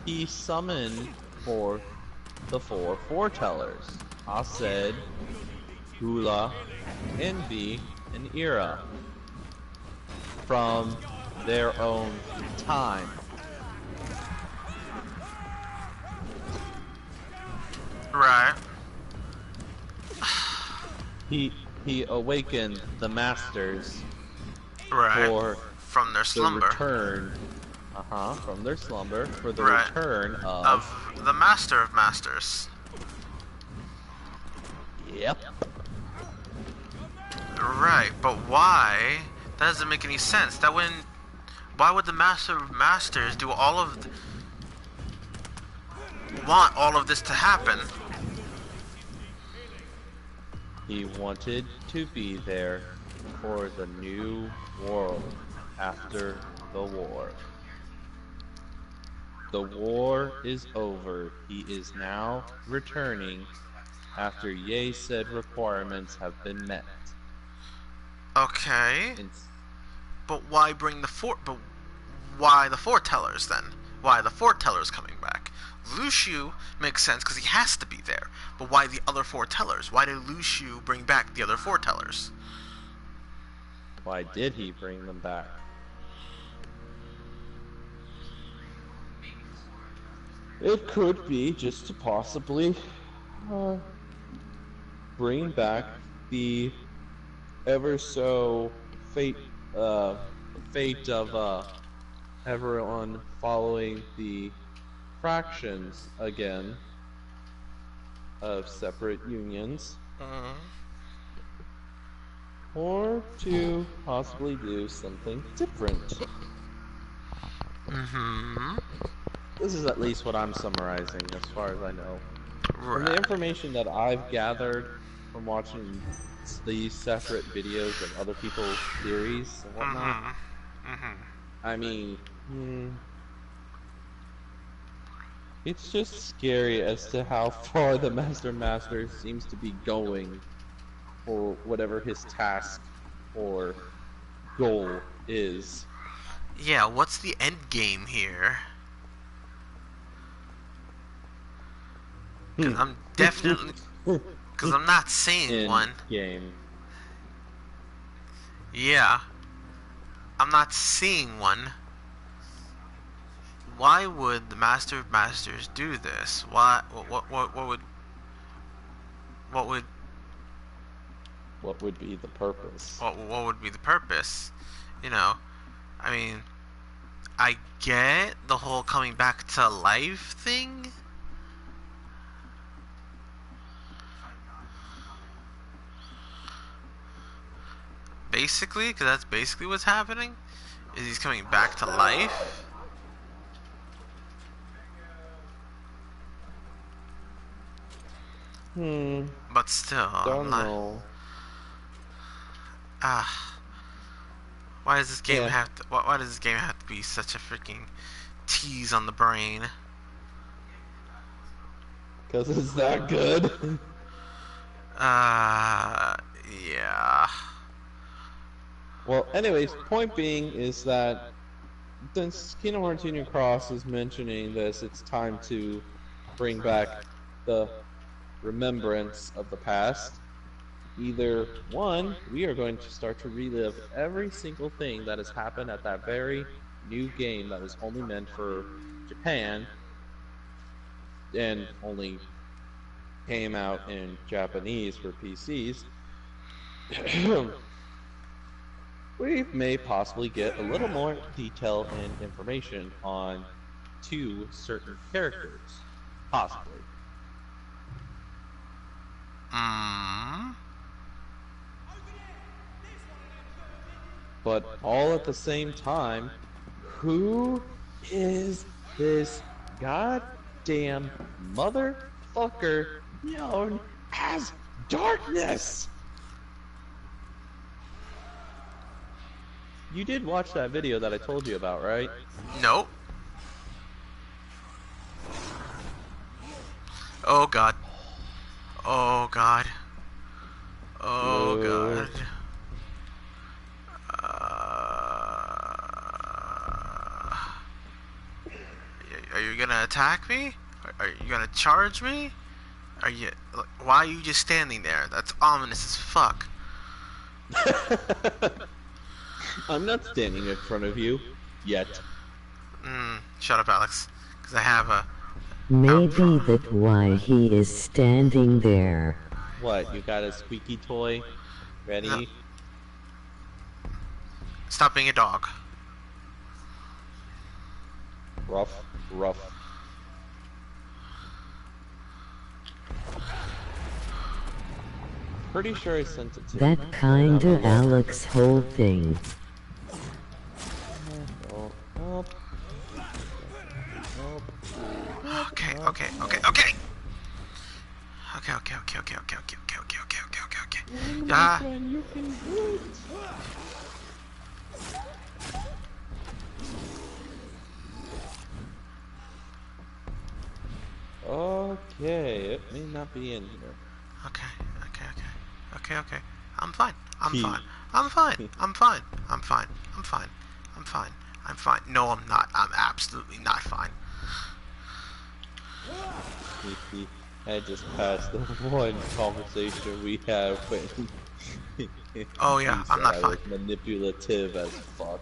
he summoned forth the four foretellers: Hased, Hula, Envy, and Ira, from their own time. Right. He awakened the masters from their slumber. The return, from their slumber for the return of the Master of Masters. Yep. Right, but why? That doesn't make any sense. That wouldn't. Why would the Master of Masters do all of want all of this to happen? He wanted to be there for the new world after the war. The war is over. He is now returning after Ye said requirements have been met. Okay. But why bring the But why the foretellers then? Why are the foretellers coming back? Lucio makes sense because he has to be there. But why the other foretellers? Why did Lucio bring back the other foretellers? Why did he bring them back? It could be just to possibly bring back the ever so fate of everyone following the fractions again of separate unions, or to possibly do something different. This is at least what I'm summarizing as far as I know. From the information that I've gathered from watching these separate videos of other people's theories and whatnot, I mean, it's just scary as to how far the Master seems to be going for whatever his task or goal is. Yeah, what's the end game here? Because I'm definitely... Because I'm not seeing one. Game. Yeah. I'm not seeing one. Why would the Master of Masters do this? Why? What would be the purpose? What would be the purpose? You know, I mean, I get the whole coming back to life thing. Basically, because that's basically what's happening. Is he's coming back to life? But still, don't know. Why does this game have to? Why does this game have to be such a freaking tease on the brain? Because it's that good. Yeah. Well, anyways, point being is that since Kingdom Hearts Union Cross is mentioning this, it's time to bring back the remembrance of the past. Either one, we are going to start to relive every single thing that has happened at that very new game that was only meant for Japan and only came out in Japanese for PCs. We may possibly get a little more detail and information on two certain characters. Possibly. But all at the same time, who is this god goddamn motherfucker known as Darkness! You did watch that video that I told you about, right? Nope. Oh god. Oh god. Oh god. Are you gonna attack me? Are you gonna charge me? Are you? Why are you just standing there? That's ominous as fuck. I'm not standing in front of you yet. Shut up, Alex. Because I have a. Maybe that's why he is standing there. What? You got a squeaky toy ready? No. Stop being a dog. Rough, rough. Pretty sure I sent it to that you. kinda Alex whole thing. Okay. Okay. Yeah. You can do it. Okay, it may not be in here. Okay. I'm fine. I'm fine. No, I'm not. I'm absolutely not fine. I just passed the one conversation we had when Oh yeah, I'm not fine. Manipulative as fuck.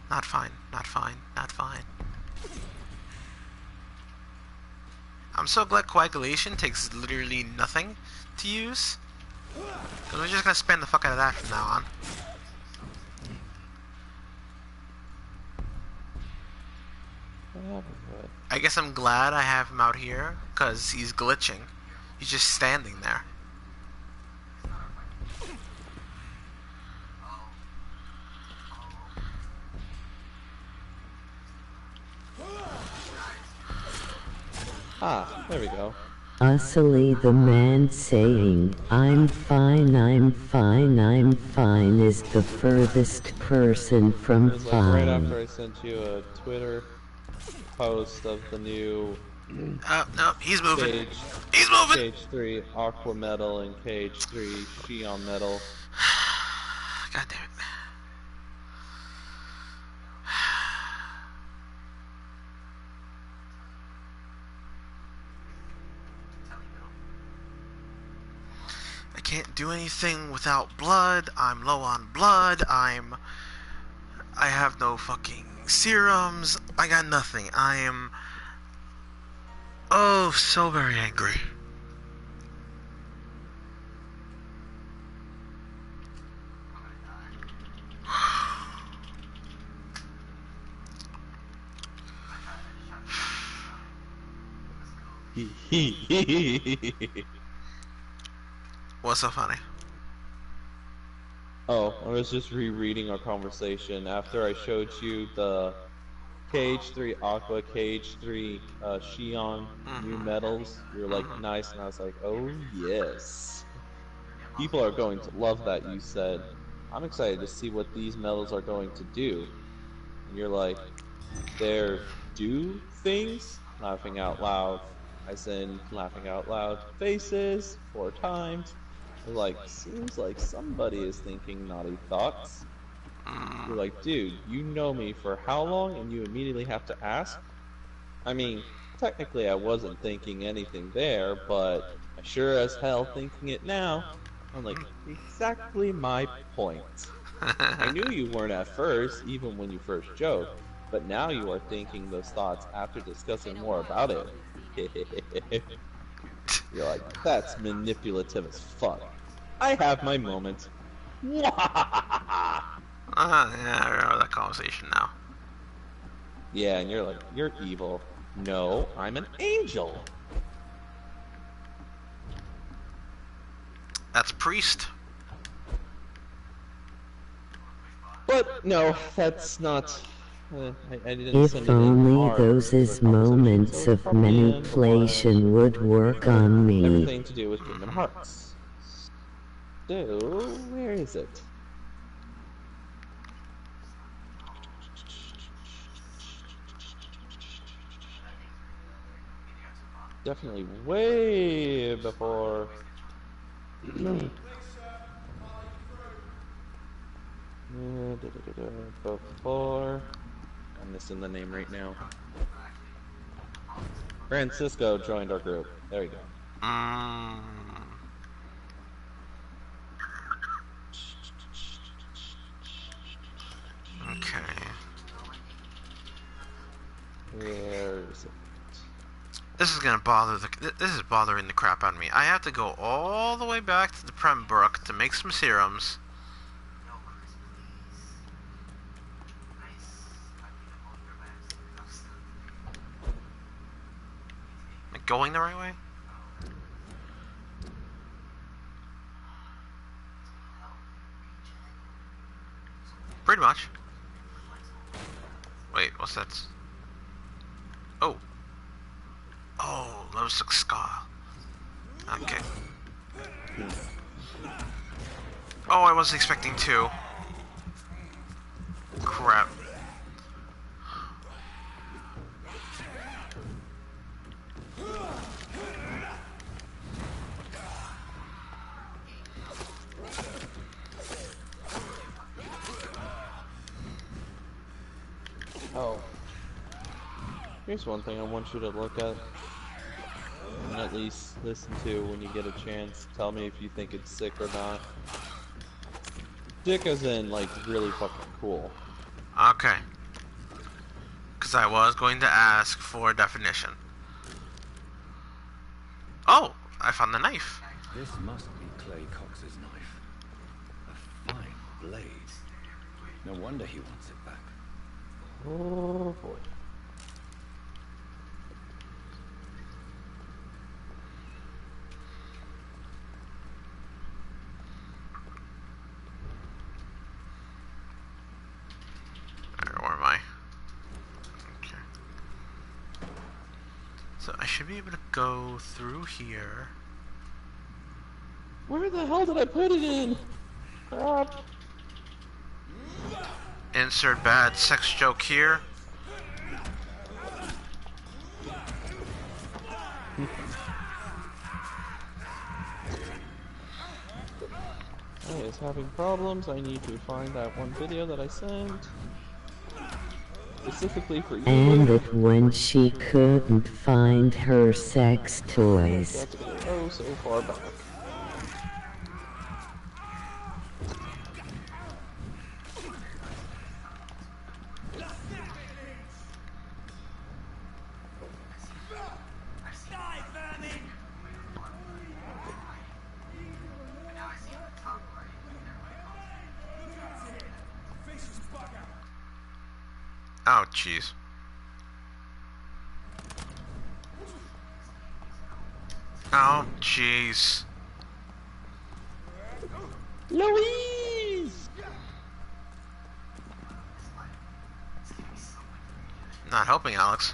Not fine. I'm so glad coagulation takes literally nothing to use. Cause we're just gonna spam the fuck out of that from now on. I guess I'm glad I have him out here, cause he's glitching. He's just standing there. Ah, there we go. Usily the man saying, I'm fine is the furthest person from It's like fine. right after I sent you a Twitter post of the new No, he's moving. Cage 3 Aqua Metal and Cage 3 Xion Metal. God damn it. I can't do anything without blood. I'm low on blood. I have no fucking serums. I got nothing. I am so very angry. What's so funny? Oh, I was just rereading our conversation after I showed you the Cage 3 Aqua, Cage 3 Xion new medals. You were like, nice, and I was like, oh yes. People are going to love that, you said. I'm excited to see what these medals are going to do. And you're like, they're do things? Laughing out loud. I said, laughing out loud, faces, 4 times. I was like, seems like somebody is thinking naughty thoughts. You're like, dude, you know me for how long and you immediately have to ask? I mean, technically I wasn't thinking anything there, but I sure as hell thinking it now. I'm like, exactly my point. I knew you weren't at first, even when you first joked, but now you are thinking those thoughts after discussing more about it. You're like, that's manipulative as fuck. I have my moments. Yeah, I remember that conversation now. Yeah, and you're like, you're evil. No, I'm an angel. That's priest. But no, that's not I didn't send If it in only our those regular is conversation, so moments it's of probably in the one manipulation would work on me. everything to do with Kingdom Hearts. So, where is it? Definitely way before. Before. I'm missing the name right now. Francisco joined our group. There you go. Okay. Where is it? This is gonna bother the. This is bothering the crap out of me. I have to go all the way back to the Prembrook to make some serums. Am I going the right way? Pretty much. Wait, what's that? Oh. Oh, Lovesick Ska. Okay. Oh, I wasn't expecting two. Crap. Oh. Here's one thing I want you to look at. And at least listen to when you get a chance. Tell me if you think it's sick or not. Dick as in, like, really fucking cool. Okay. Because I was going to ask for a definition. Oh! I found the knife. This must be Clay Cox's knife. A fine blade. No wonder he wants it back. Oh boy. Where am I? Okay. So I should be able to go through here. Where the hell did I put it in? Crap. Insert bad sex joke here. I is having problems. I need to find that one video that I sent. Specifically for you. And that when she couldn't find her sex toys. That's oh so far back. Oh, jeez. Oh, jeez. Louise! Not helping, Alex.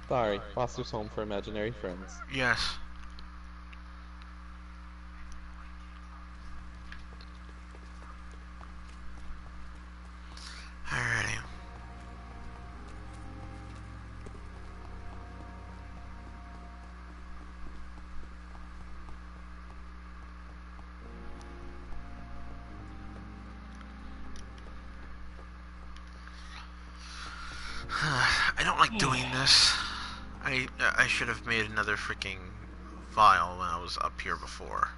Sorry, Foster's Home for Imaginary Friends. Yes. Alrighty. I don't like doing this. I should have made another freaking file when I was up here before.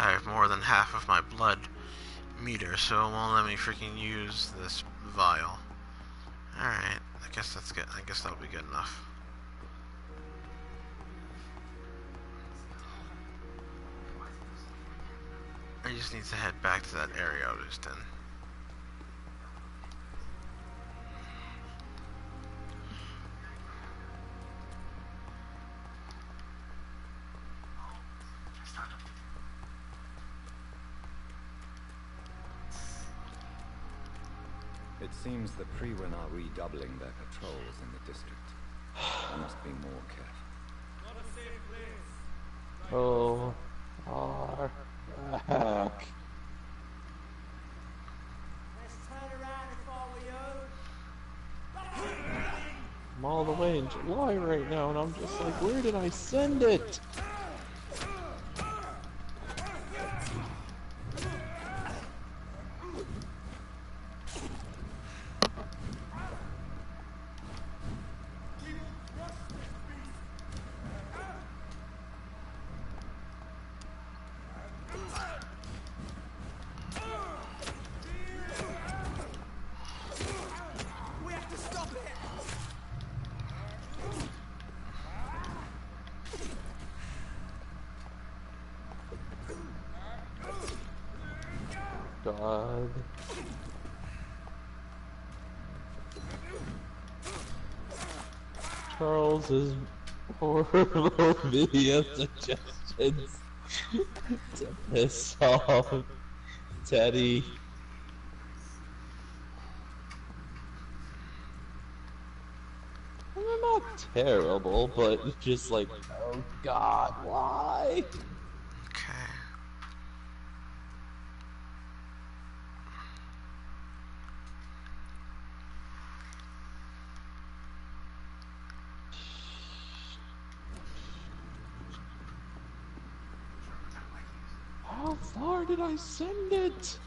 I have more than half of my blood meter, so it won't let me freaking use this vial. Alright, I guess that's good. I guess that'll be good enough. I just need to head back to that area I was just in. It seems the Freewen are redoubling their patrols in the district. I must be more careful. Oh, fuck. I'm all the way in July right now, and I'm just like, where did I send it? God. Charles's horrible video suggestions to piss off Teddy. They're not terrible, but just like, oh God, why? Okay. How far did I send it?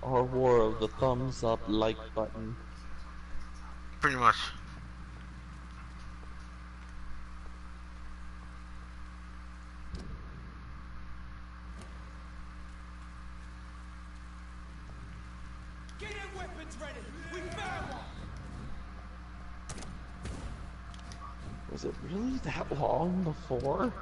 Our war of the thumbs up like button. Pretty much. Get your weapons ready! We found one! Was it really that long before?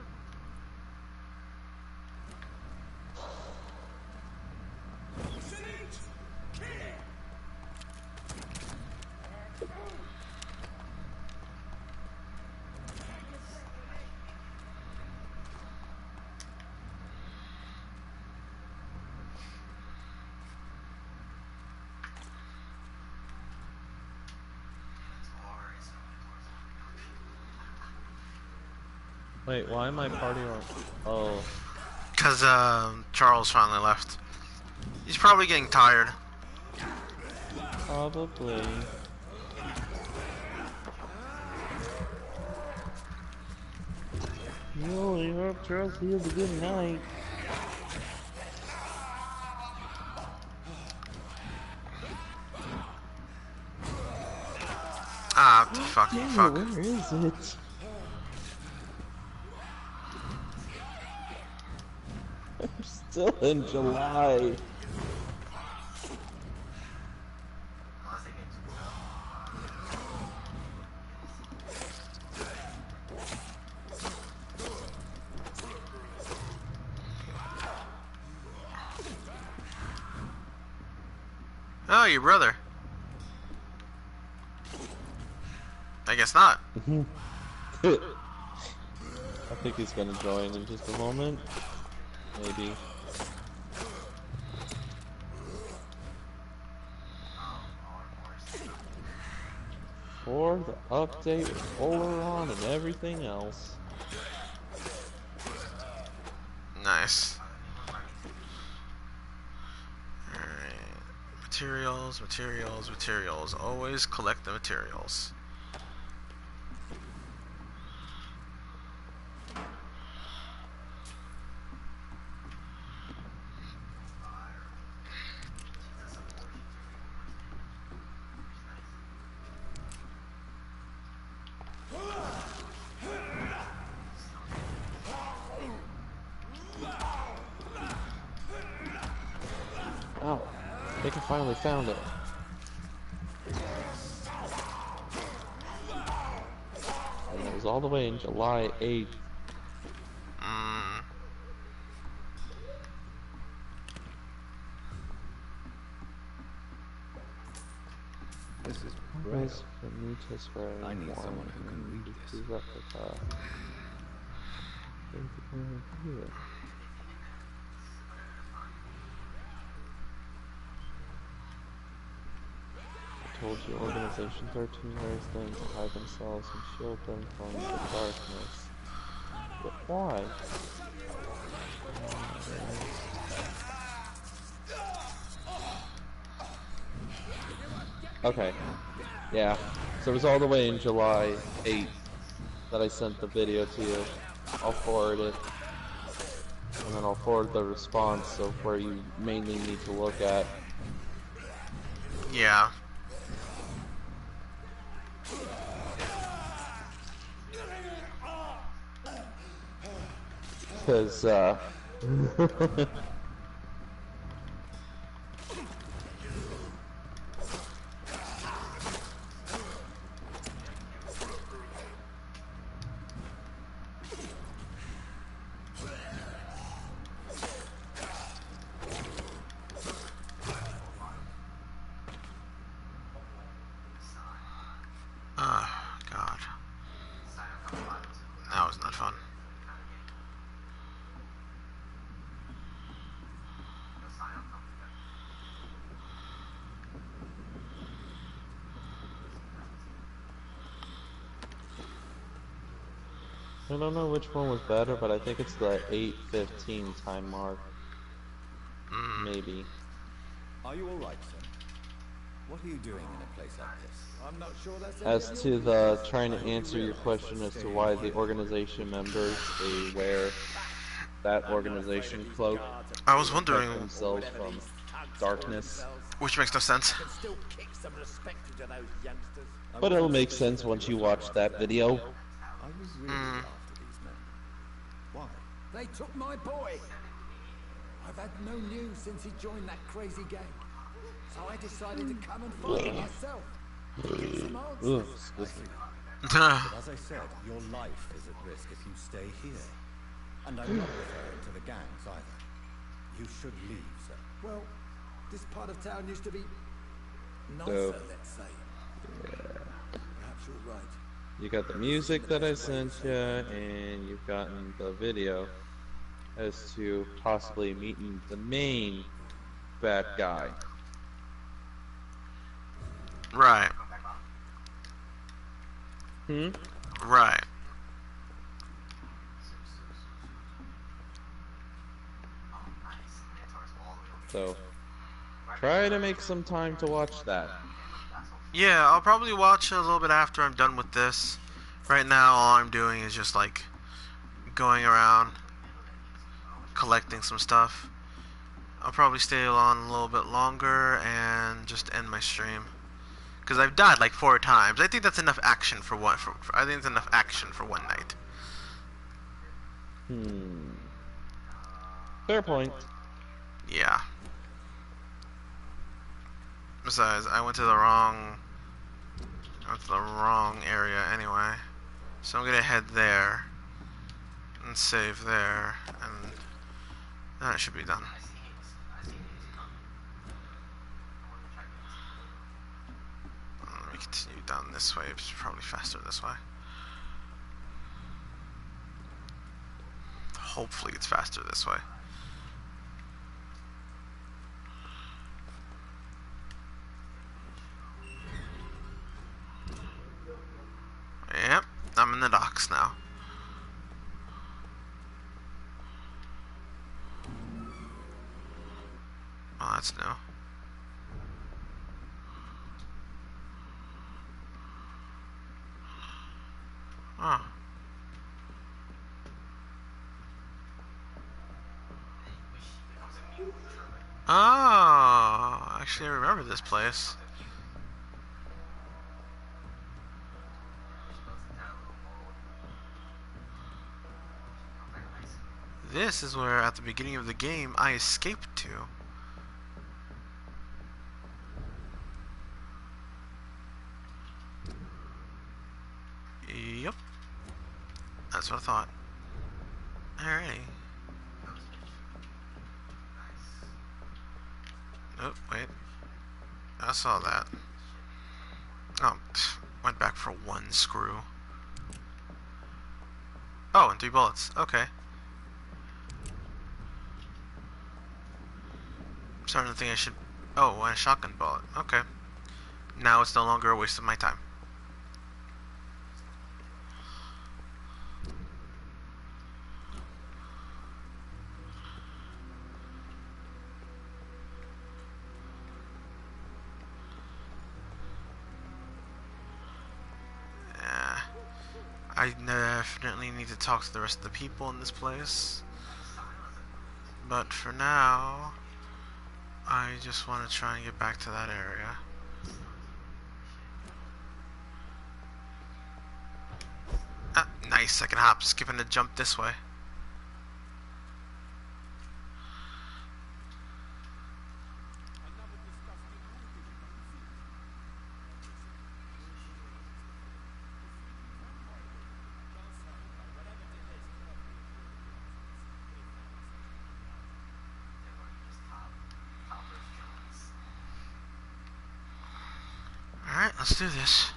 Wait, why am I party on? Oh. Because, Charles finally left. He's probably getting tired. Probably. No, I hope Charles has a good night. Ah, fucking fuck. Where is it? I'm still in July. No, your brother. I guess not. I think he's gonna join in just a moment. Maybe. For the update with Oleron and everything else. Nice. Alright. Materials, materials, materials. Always collect the materials. Oh, I think I finally found it. And it was all the way in July 8th. This is Braille. I need someone who can read this. I told you, Organization 13 wears them to hide themselves and shield them from the darkness. But why? Okay. Yeah. So it was all the way in July 8th that I sent the video to you. I'll forward it. And then I'll forward the response of where you mainly need to look at. Yeah. Because, God. That was not fun. I don't know which one was better, but I think it's the 8:15 time mark. Maybe. Are you alright, sir? What are you doing in a place like this? I'm not sure that's As to the trying to answer your question as to why the organization members they wear that organization cloak, I was to wondering, protect themselves from darkness. which makes no sense. But it'll make sense once you watch that video. I was really after these men. Why? They took my boy. I've had no news since he joined that crazy gang. So I decided to come and find him myself. Get some answers. But as I said, your life is at risk if you stay here. And I'm not referring to the gangs either. You should leave, sir. Well, this part of town used to be nicer, let's say. Perhaps you're right. You got the music that I sent you, and you've gotten the video as to possibly meeting the main bad guy. Right. Right. So, try to make some time to watch that. Yeah, I'll probably watch it a little bit after I'm done with this. Right now, all I'm doing is just like going around collecting some stuff. I'll probably stay on a little bit longer and just end my stream. Because I've died like 4 times. I think that's enough action for one. I think it's enough action for one night. Fair point. Yeah. Besides, I went to the wrong area anyway. So I'm gonna head there and save there, and then it should be done. this way. It's probably faster this way. Hopefully it's faster this way. Yep, I'm in the docks now. Oh, that's new. Oh. Oh, actually I remember this place. This is where, at the beginning of the game, I escaped to. Yep. That's what I thought. Alrighty. Oh, wait. I saw that. Oh, went back for one screw. Oh, and 3 bullets. Okay. I'm starting to think I should... Oh, and a shotgun bullet. Okay. Now it's no longer a waste of my time. I definitely need to talk to the rest of the people in this place. But for now, I just want to try and get back to that area. Ah, nice. I can hop, skip, and jump this way. Alright, let's do this.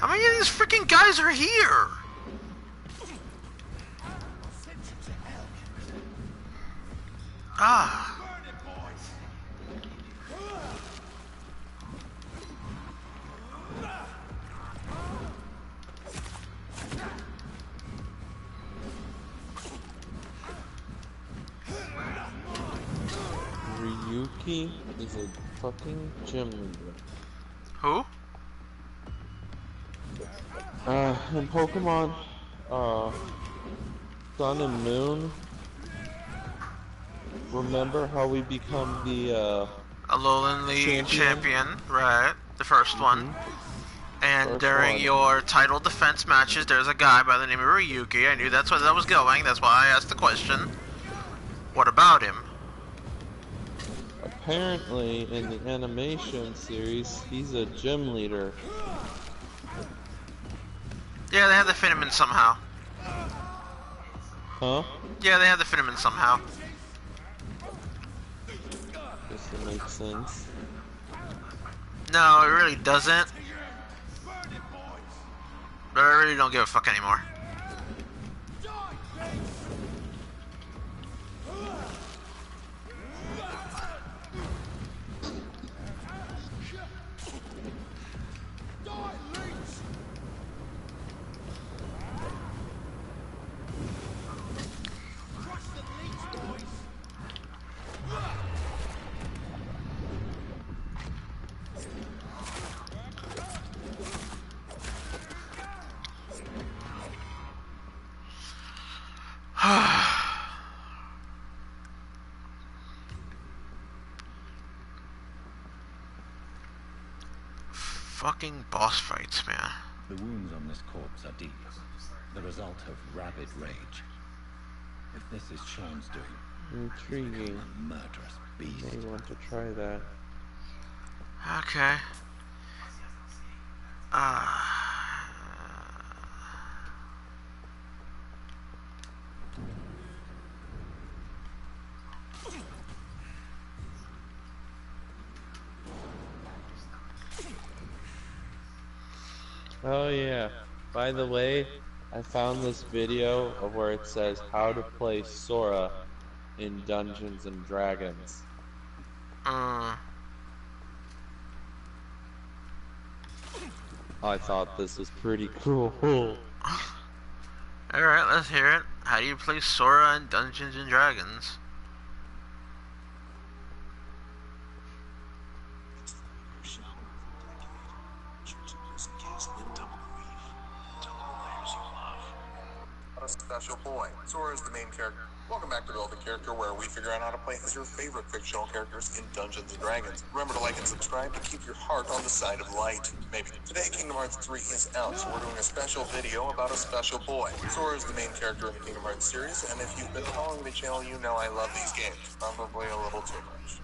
How many of these freaking guys are here? Ah. Ryuki is a fucking gym leader. Who? In Pokemon, Sun and Moon, remember how we become the, Alolan League champion, right? The first one. And First during one. your title defense matches, there's a guy by the name of Ryuki. I knew that's where that was going. That's why I asked the question. What about him? apparently in the animation series, he's a gym leader. Yeah, they had to fit him in somehow. Huh? Yeah, they had to fit him in somehow. Guess that makes sense. No, it really doesn't. But I really don't give a fuck anymore. Fucking boss fights, man. The wounds on this corpse are deep, the result of rabid rage. If this is Sean's doing, intriguing. A murderous beast. May want to try that. Okay. Oh yeah. By the way, I found this video of where it says how to play Sora in Dungeons and Dragons. I thought this was pretty cool. Alright, let's hear it. How do you play Sora in Dungeons and Dragons? Special boy. Sora is the main character. Welcome back to Build a Character, where we figure out how to play as your favorite fictional characters in Dungeons & Dragons. Remember to like and subscribe to keep your heart on the side of light. Maybe. Today, Kingdom Hearts 3 is out, so we're doing a special video about a special boy. Sora is the main character in the Kingdom Hearts series, and if you've been following the channel, you know I love these games. Probably a little too much.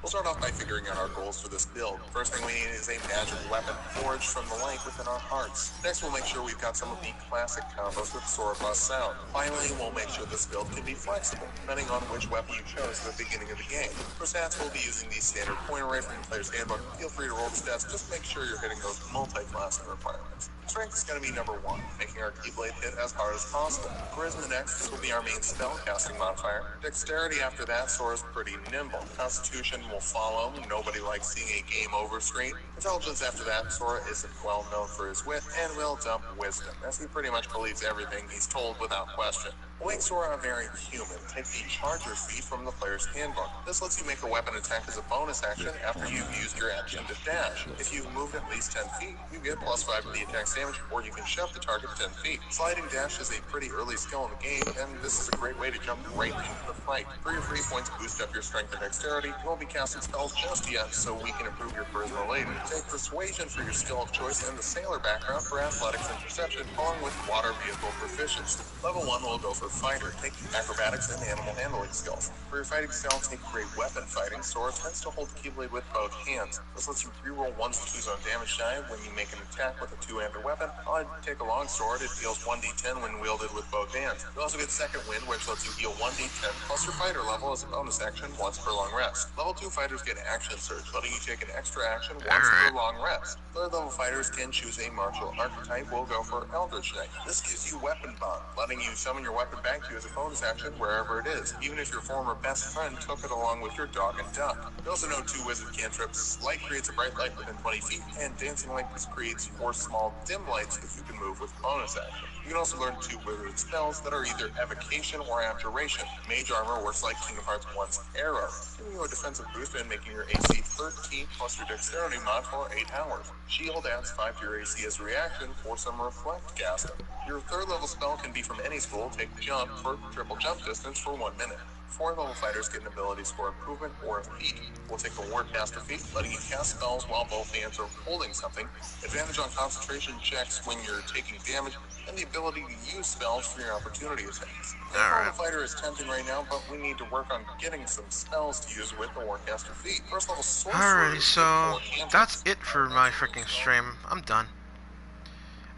We'll start off by figuring out our goals for this build. First thing we need is a magic weapon forged from the light within our hearts. Next, we'll make sure we've got some of the classic combos with Sora Bust Sound. Finally, we'll make sure this build can be flexible, depending on which weapon you chose at the beginning of the game. For stats, we'll be using the standard point array from the player's handbook. Feel free to roll the stats, just make sure you're hitting those multi-classing requirements. Strength is going to be number 1, making our Keyblade hit as hard as possible. Charisma next, this will be our main spell casting modifier. Dexterity after that, Sora's pretty nimble. Constitution will follow, nobody likes seeing a game over screen. Intelligence after that, Sora isn't well known for his wit, and will dump wisdom, as he pretty much believes everything he's told without question. We'll make Sora a very human. Take the Charger feat from the player's handbook. This lets you make a weapon attack as a bonus action after you've used your action to dash. If you've moved at least 10 feet, you get +5 to the attack's damage, or you can shove the target 10 feet. Sliding dash is a pretty early skill in the game, and this is a great way to jump right into the fight. 3 or 3 points boost up your strength and dexterity. You won't be casting spells just yet, so we can improve your charisma later. Take Persuasion for your skill of choice, and the Sailor background for athletics and perception, along with water vehicle proficiency. Level 1 will go for Fighter. Take acrobatics and animal handling skills. For your fighting style, take great weapon fighting. Sora tends to hold the Keyblade with both hands. This lets you reroll 1s and 2s on damage die when you make an attack with a two-handed weapon. I'd take a long sword. It deals 1d10 when wielded with both hands. You also get Second Wind, which lets you heal 1d10 plus your fighter level as a bonus action once per long rest. Level 2 fighters get Action Surge, letting you take an extra action once per long rest. Third level fighters can choose a martial archetype. We'll go for Eldritch Knight. This gives you Weapon Bond, letting you summon your weapon back to you as a bonus action wherever it is, even if your former best friend took it along with your dog and duck. You also know 2 wizard cantrips. Light creates a bright light within 20 feet, and Dancing Light creates 4 small dim lights that you can move with bonus action. You can also learn 2 wizard spells that are either Evocation or Abjuration. Mage Armor works like Kingdom Hearts 1's Arrow, giving you a defensive boost and making your AC 13 plus your Dexterity mod for 8 hours. Shield adds 5 to your AC as a reaction for some Reflect casting. Your 3rd level spell can be from any school. Take Jump for triple jump distance for 1 minute. 4th level fighters get an ability score improvement or a feat. We'll take the Warcaster feat, letting you cast spells while both hands are holding something, advantage on concentration checks when you're taking damage, and the ability to use spells for your opportunity attacks. 5th level fighter is tempting right now, but we need to work on getting some spells to use with the Warcaster feat. 1st level sorcerer. Alrighty, so that's it for my freaking stream. I'm done.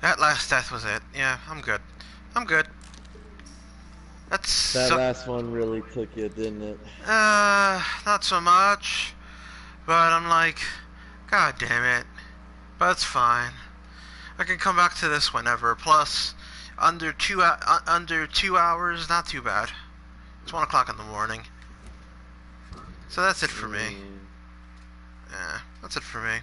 That last death was it. Yeah, I'm good. I'm good. That last one really took you, didn't it? Not so much. But I'm like, god damn it. But it's fine. I can come back to this whenever. Plus, under 2 hours, not too bad. It's 1 o'clock in the morning. So that's it for me. Yeah, that's it for me.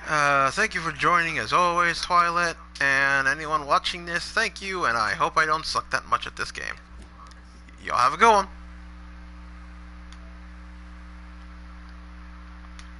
Thank you for joining as always, Twilight, and anyone watching this, thank you, and I hope I don't suck that much at this game. Y'all have a good one.